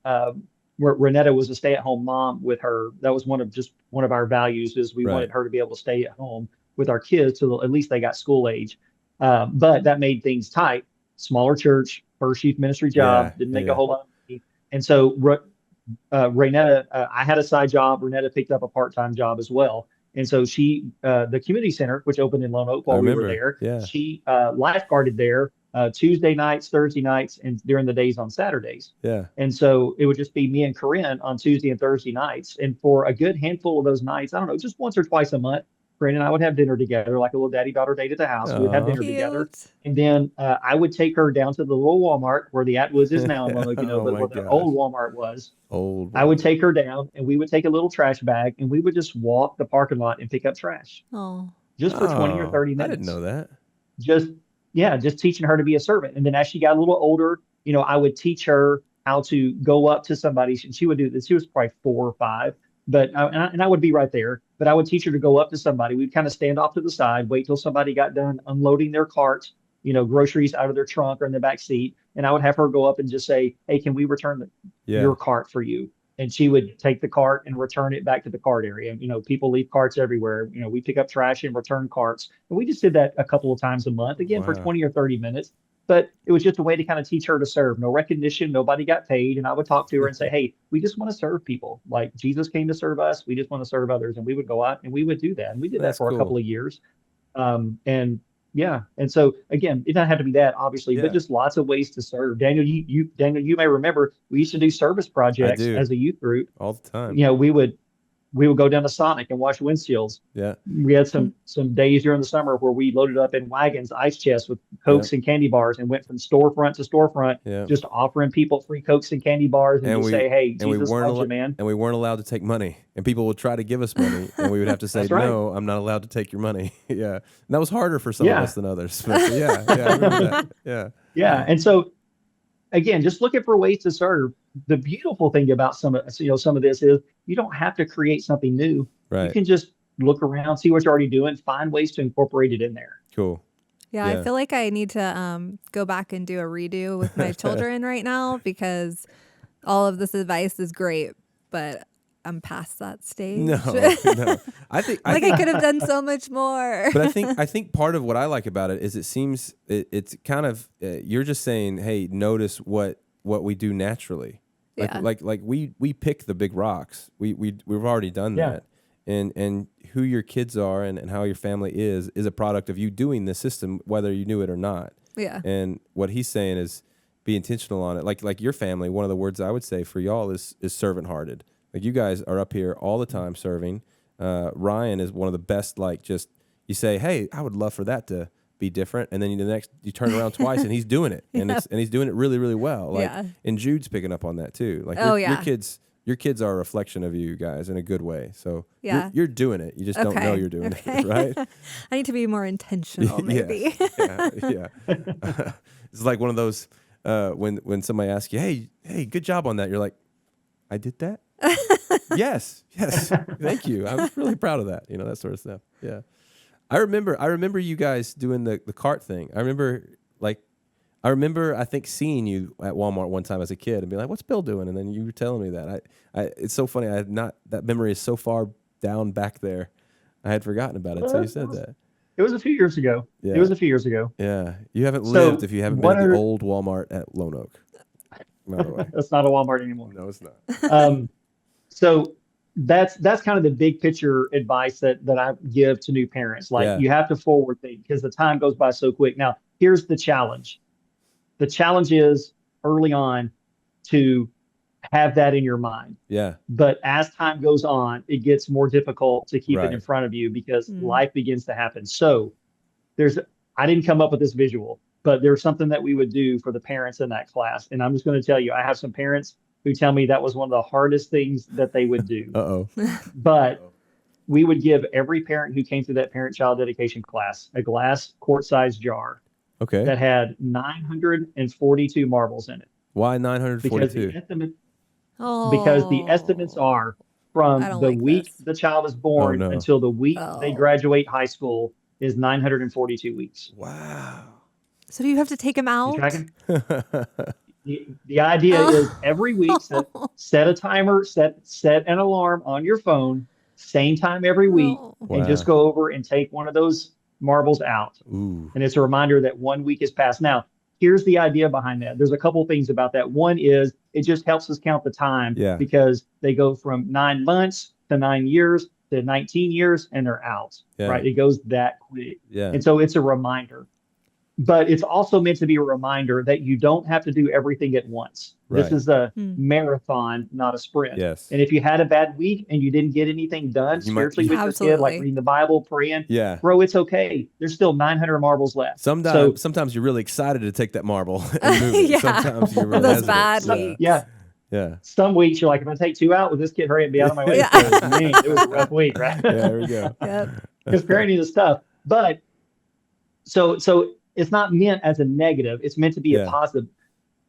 Renetta was a stay-at-home mom with her. That was one of our values is we Right. wanted her to be able to stay at home with our kids till at least they got school age. But that made things tight. Smaller church, first youth ministry job, Yeah, didn't make yeah. a whole lot of money. And so Renetta, I had a side job. Renetta picked up a part-time job as well. And so she, the community center, which opened in Lone Oak while we were remember, there, yeah. she lifeguarded there Tuesday nights, Thursday nights, and during the days on Saturdays. Yeah. And so it would just be me and Corinne on Tuesday and Thursday nights. And for a good handful of those nights, I don't know, just once or twice a month, Corinne and I would have dinner together, like a little daddy-daughter date at the house. We'd have Aw. dinner together. Cute. And then I would take her down to the little Walmart where the Atwoods is now, but Oh where my the gosh. old Walmart was. Old. I would take her down and we would take a little trash bag and we would just walk the parking lot and pick up trash Oh, just for 20 or 30 I minutes. didn't know that. Just teaching her to be a servant. And then as she got a little older, I would teach her how to go up to somebody. She would do this. She was probably 4 or 5, but and I would be right there. But I would teach her to go up to somebody. We'd kind of stand off to the side, wait till somebody got done unloading their carts, groceries out of their trunk or in the back seat, and I would have her go up and just say, "Hey, can we return Yeah. your cart for you?" And she would take the cart and return it back to the cart area. People leave carts everywhere. We pick up trash and return carts. And we just did that a couple of times a month, again, for Wow. 20 or 30 minutes. But it was just a way to kind of teach her to serve. No recognition, nobody got paid. And I would talk to her and say, hey, we just want to serve people. Like Jesus came to serve us. We just want to serve others. And we would go out and we would do that. And we did That's that for cool. a couple of years. And yeah. And so again, it doesn't have to be that, obviously, Yeah. but just lots of ways to serve. Daniel, you may remember we used to do service projects do. as a youth group. All the time. We would go down to Sonic and wash windshields. Yeah. We had some days during the summer where we loaded up in wagons, ice chests with Cokes and candy bars, and went from storefront to storefront, Yeah. just offering people free Cokes and candy bars, and just say, "Hey, Jesus loves you, man." And we weren't allowed to take money, and people would try to give us money, and we would have to say, That's right. "No, I'm not allowed to take your money." Yeah, and that was harder for some Yeah. of us than others. But yeah, I remember that. Yeah, Yeah, and so again, just looking for ways to serve. The beautiful thing about some of this is you don't have to create something new. You right. can just look around, see what you're already doing, find ways to incorporate it in there. Cool. Yeah, Yeah. I feel like I need to go back and do a redo with my children right now, because all of this advice is great, but I'm past that stage. No, no. I think I could have done so much more. But I think part of what I like about it is it's kind of you're just saying, hey, notice what we do naturally. Like Yeah. like we pick the big rocks. We've already done Yeah. that. And who your kids are and how your family is a product of you doing this system, whether you knew it or not. Yeah. And what he's saying is be intentional on it. Like your family, one of the words I would say for y'all is servant hearted. Like you guys are up here all the time serving. Ryan is one of the best. Like just you say, hey, I would love for that to be different, and then you turn around twice and he's doing it, and he's doing it really really well. Like Yeah. and Jude's picking up on that too. Like Oh, your yeah. kids are a reflection of you guys in a good way. So Yeah. you're doing it. You just don't know you're doing it, right? I need to be more intentional, maybe. Yeah. It's like one of those when somebody asks you, hey, good job on that. You're like, I did that. yes, thank you. I'm really proud of that. That sort of stuff. Yeah, I remember you guys doing the cart thing. I remember I think seeing you at Walmart one time as a kid and being like, what's Bill doing? And then you were telling me that. It's so funny. That memory is so far down back there. I had forgotten about it. So you said that. It was a few years ago. Yeah. It was a few years ago. Yeah, you haven't So, lived if you haven't been what at the are- old Walmart at Lone Oak. By the way, That's not a Walmart anymore. no, it's not. So that's kind of the big picture advice that I give to new parents. Like Yeah. you have to forward think because the time goes by so quick. Now, here's the challenge. The challenge is early on to have that in your mind. Yeah, But as time goes on, it gets more difficult to keep Right. it in front of you because Mm. life begins to happen. So I didn't come up with this visual, but there's something that we would do for the parents in that class. And I'm just going to tell you, I have some parents who tell me that was one of the hardest things that they would do. uh-oh. But we would give every parent who came through that parent-child dedication class a glass quart-sized jar Okay. that had 942 marbles in it. Why Because 942? the estimates are from I don't the like week this. the child is born Oh, no. until the week they Oh. graduate high school is 942 weeks. Wow. So do you have to take him You out? tracking? The idea is every week set a timer, set an alarm on your phone, same time every week, Oh. and just go over and take one of those marbles out. Ooh. And it's a reminder that 1 week has passed. Now, here's the idea behind that. There's a couple things about that. One is it just helps us count the time Yeah. because they go from 9 months to 9 years to 19 years and they're out, Yeah. right? It goes that quick. Yeah. And so it's a reminder. But it's also meant to be a reminder that you don't have to do everything at once. Right. This is a Hmm. marathon, not a sprint. Yes. And if you had a bad week and you didn't get anything done You might- spiritually with your kid, like Absolutely. reading the Bible, praying, Yeah. bro, it's okay. There's still 900 marbles left. Sometimes you're really excited to take that marble and move it. Yeah. Sometimes you're really Those hesitant. bad So, weeks. Yeah. Yeah. Some weeks you're like, if I take 2 out, will this kid hurry up and be out of my way? Yeah. Because, man, it was a rough week, right? Yeah. There we go. Yep. Because parenting is tough. But so it's not meant as a negative. It's meant to be Yeah. a positive.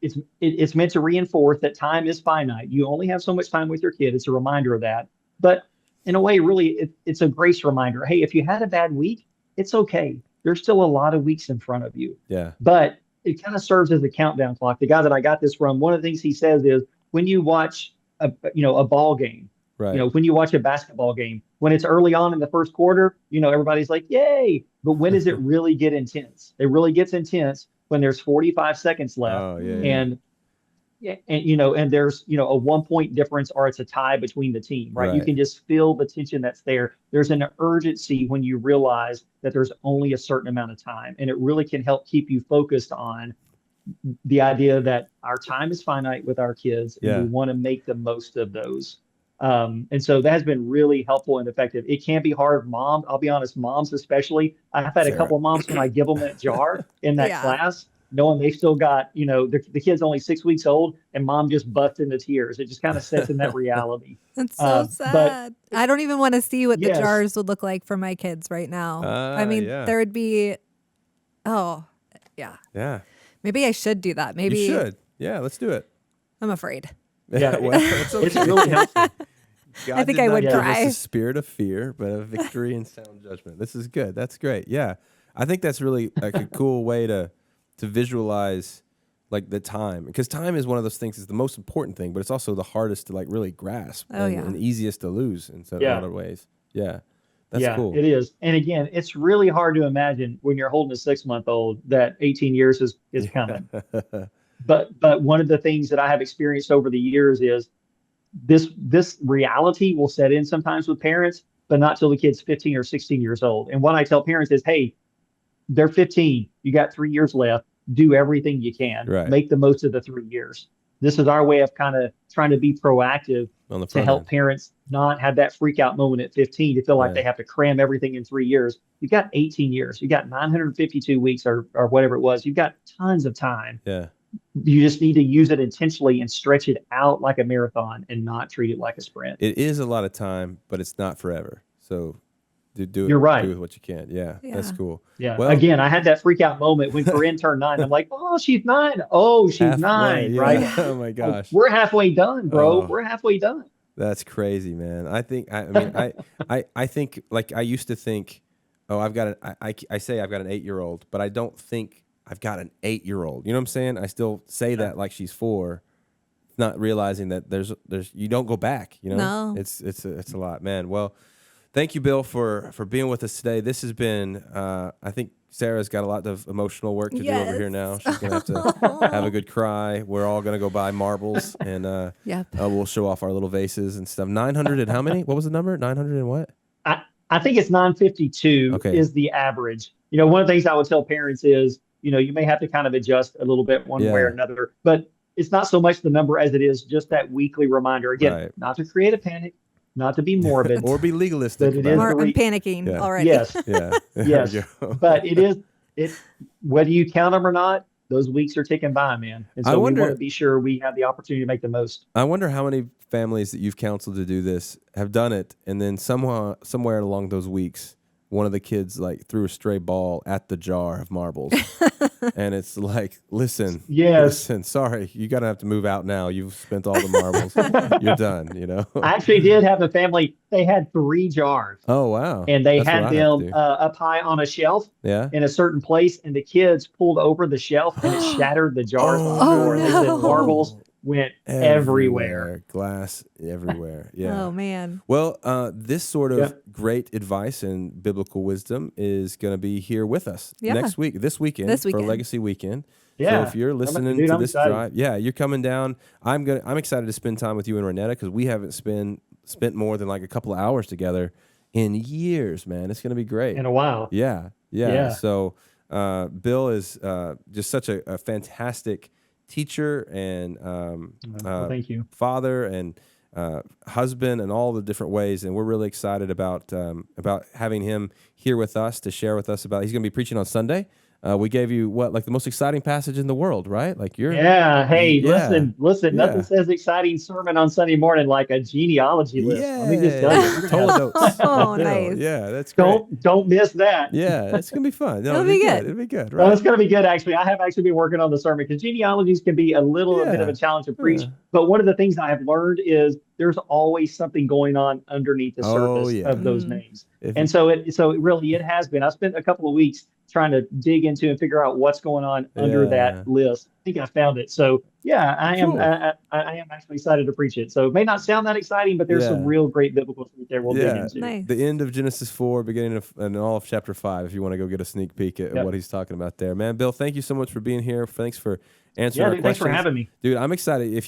it's meant to reinforce that time is finite. You only have so much time with your kid. It's a reminder of that. But in a way, really, it's a grace reminder. Hey, if you had a bad week, it's okay. There's still a lot of weeks in front of you. Yeah. But it kind of serves as a countdown clock. The guy that I got this from, one of the things he says is when you watch a ball game, Right. when you watch a basketball game, when it's early on in the first quarter, everybody's like, yay. But when does it really get intense? It really gets intense when there's 45 seconds left. Oh, yeah. And and there's a 1 point difference or it's a tie between the team, right? You Right. can just feel the tension that's there. There's an urgency when you realize that there's only a certain amount of time, and it really can help keep you focused on the idea that our time is finite with our kids, and Yeah. we want to make the most of those. And so that has been really helpful and effective. It can be hard, mom. I'll be honest, moms especially. I've had a Sarah. couple of moms when I give them that jar in that Yeah. class, knowing they've still got, the kid's only 6 weeks old, and mom just busts into tears. It just kind of sets in that reality. That's so but- sad. I don't even want to see what the Yes. jars would look like for my kids right now. I mean, yeah. there would be, oh, yeah. Yeah. Maybe I should do that. Maybe You should. Yeah, let's do it. I'm afraid. Yeah, Well, it's it's okay. really helpful. God I think did I not would give cry. us a spirit of fear, but a victory and sound judgment. This is good. That's great. Yeah, I think that's really like a cool way to visualize like the time, because time is one of those things. It's the most important thing, but it's also the hardest to like really grasp Oh, yeah. and easiest to lose in a Yeah. lot of ways. Yeah, that's Yeah, cool. it is. And again, it's really hard to imagine when you're holding a 6-month-old that 18 years is coming. But one of the things that I have experienced over the years is this reality will set in sometimes with parents, but not till the kid's 15 or 16 years old. And what I tell parents is, hey, they're 15. You got 3 years left. Do everything you can. Right. Make the most of the 3 years. This is our way of kind of trying to be proactive On the to front help end. parents not have that freak out moment at 15 to feel like Yeah. they have to cram everything in 3 years. You've got 18 years. You've got 952 weeks or whatever it was. You've got tons of time. Yeah, You just need to use it intentionally and stretch it out like a marathon and not treat it like a sprint. it is a lot of time, but it's not forever. So do it. You're right. Do with what you can. Yeah, that's Yeah. cool. Yeah. Well- Again, I had that freak out moment when Corinne turned 9. I'm like, oh, she's 9. Oh, she's Halfway, 9, yeah. right? Oh my Oh, gosh. we're halfway done, bro. Oh. We're halfway done. That's crazy, man. I think I mean I think like I used to think, oh, I've got I say I've got an 8-year-old, but I don't think I've got an 8-year-old. You know what I'm saying? I still say that like she's 4, not realizing that there's you don't go back, you know? No. It's a lot, man. Well, thank you, Bill, for being with us today. This has been I think Sarah's got a lot of emotional work to do over here Yes. now. She's gonna have to have a good cry. We're all gonna go buy marbles and Yep. we'll show off our little vases and stuff. 900 and how many? What was the number? 900 and what? I think it's 952 Okay. is the average. One of the things I would tell parents is, you may have to kind of adjust a little bit one way or Yeah. another, but it's not so much the number as it is just that weekly reminder. Again, Right. not to create a panic, not to be morbid. Or be legalistic But it about is it. Or I'm really- panicking Yeah. already. Yes, Yeah. There we Yes. go. but whether you count them or not, those weeks are ticking by, man. And I so we wonder- want to be sure we have the opportunity to make the most. I wonder how many families that you've counseled to do this have done it, and then somewhere along those weeks, one of the kids like threw a stray ball at the jar of marbles, and it's like, listen, sorry, you gotta have to move out now. You've spent all the marbles, you're done. You know. I actually did have a family. They had 3 jars, Oh wow. and they That's what had I have to them do. up high on a shelf Yeah. in a certain place, and the kids pulled over the shelf, and it shattered the jars on the floor. And they said no. marbles went everywhere. Glass everywhere. Yeah. Oh man. Well, this sort of Yeah. great advice and biblical wisdom is going to be here with us Yeah. this weekend This for weekend. Legacy Weekend. Yeah. So if you're listening Dude, to I'm this excited. drive, yeah, you're coming down. I'm excited to spend time with you and Renetta because we haven't spent more than like a couple of hours together in years, man. It's going to be great. In a while. Yeah. Yeah. So Bill is just such a fantastic teacher and Well, thank you. father and husband and all the different ways, and we're really excited about having him here with us to share with us about. He's going to be preaching on Sunday We gave you like the most exciting passage in the world, right? Like Yeah. Hey, yeah, listen. yeah. Nothing says exciting sermon on Sunday morning like a genealogy list. Let me just tell you, we're gonna have Toledotes. Oh, Bill. nice. Yeah, that's great. don't miss that. Yeah, it's gonna be fun. No, It'll it'll be good. good. It'll be good, Well, right? it's going to be good, actually. I have actually been working on the sermon because genealogies can be a bit of Yeah. a challenge to preach. Yeah. But one of the things I have learned is there's always something going on underneath the Oh, surface yeah. of those Mm. names. If And so it really has been. I spent a couple of weeks trying to dig into and figure out what's going on under Yeah. that list. I think I found it. So yeah, Cool. I am actually excited to preach it. So it may not sound that exciting, but there's some Yeah. real great biblical truth there we'll dig into. Nice. The end of Genesis 4, beginning of and all of chapter 5, if you want to go get a sneak peek at Yep. what he's talking about there. Man, Bill, thank you so much for being here. Thanks for answering Yeah, our dude, thanks questions. for having me. Dude, I'm excited. If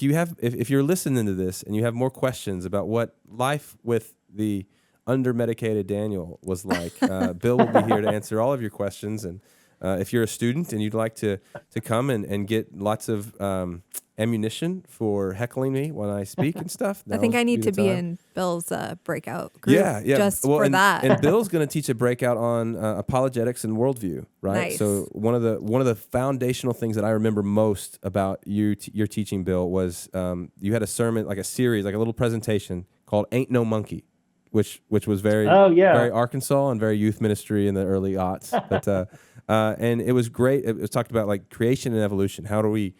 you're listening to this and you have more questions about what life with the under-medicated Daniel was like, Bill will be here to answer all of your questions. And if you're a student and you'd like to come and get lots of ammunition for heckling me when I speak and stuff, I think I need to be time. in Bill's breakout group. Yeah. Just Well, for and, that. and Bill's going to teach a breakout on apologetics and worldview, right? Nice. So one of the foundational things that I remember most about your teaching, Bill, was you had a sermon, like a series, like a little presentation called "Ain't No Monkey," which was very very Arkansas and very youth ministry in the early aughts. But and it was great. It was talked about like creation and evolution. How do we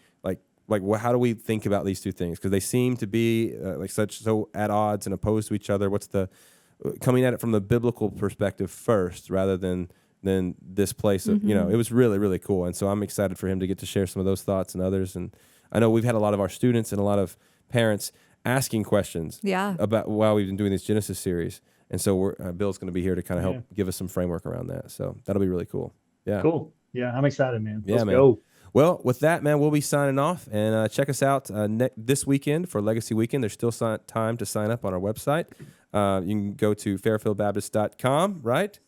how do we think about these two things? Because they seem to be so at odds and opposed to each other. What's the coming at it from the biblical perspective first, rather than this place of, it was really, really cool. And so I'm excited for him to get to share some of those thoughts and others. And I know we've had a lot of our students and a lot of parents asking questions about while we've been doing this Genesis series. And so Bill's going to be here to kind of help give us some framework around that. So that'll be really cool. Yeah. Cool. Yeah, I'm excited, man. Let's man. go. Well, with that, man, we'll be signing off, and check us out this weekend for Legacy Weekend. There's still time to sign up on our website. You can go to fairfieldbaptist.com, right?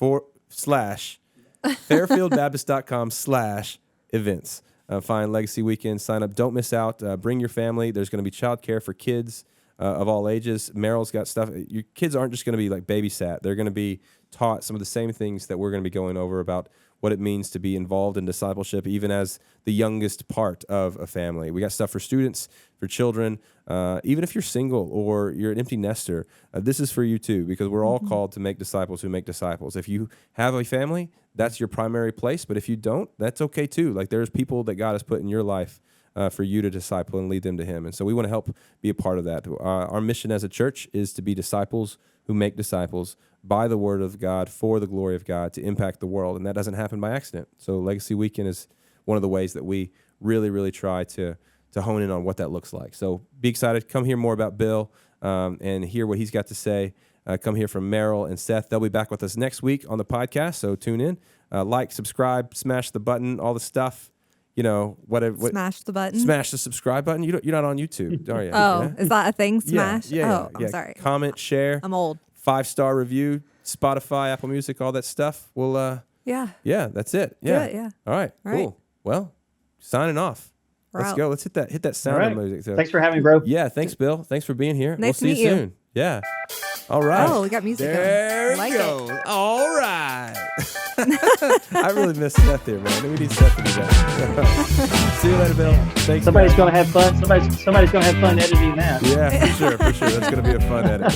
fairfieldbaptist.com/events. Find Legacy Weekend, sign up. Don't miss out. Bring your family. There's going to be childcare for kids of all ages. Merrill's got stuff. Your kids aren't just going to be like babysat. They're going to be taught some of the same things that we're going to be going over about what it means to be involved in discipleship, even as the youngest part of a family. We got stuff for students, for children, even if you're single or you're an empty nester, this is for you too, because we're all called to make disciples who make disciples. If you have a family, that's your primary place, but if you don't, that's okay too. Like there's people that God has put in your life for you to disciple and lead them to Him. And so we want to help be a part of that. Our mission as a church is to be disciples who make disciples by the word of God, for the glory of God, to impact the world. And that doesn't happen by accident. So Legacy Weekend is one of the ways that we really, really try to hone in on what that looks like. So be excited. Come hear more about Bill and hear what he's got to say. Come hear from Merrill and Seth. They'll be back with us next week on the podcast, so tune in. Like, subscribe, smash the button, all the stuff. Smash the button. Smash the subscribe button. You're not on YouTube, are you? Oh, is that a thing? Smash? Yeah. I'm sorry. Comment, share. I'm old. 5-star review, Spotify, Apple Music, all that stuff. We'll yeah, that's it. Yeah. Do it, yeah. All right. All Cool. right. Well, signing off. We're Let's out. go. Let's hit that sound All right. of music. So, Thanks for having me, bro. yeah, thanks, Bill. Thanks for being here. Nice we'll to see you meet you. soon. Yeah. All right. Oh, we got music going. There I like it it. goes. All right. I really miss Seth here, man. We need Seth to do that. See you later, Bill. Thanks. Somebody's guys. going to have fun. Somebody's going to have fun editing that. Yeah, for sure. That's going to be a fun edit.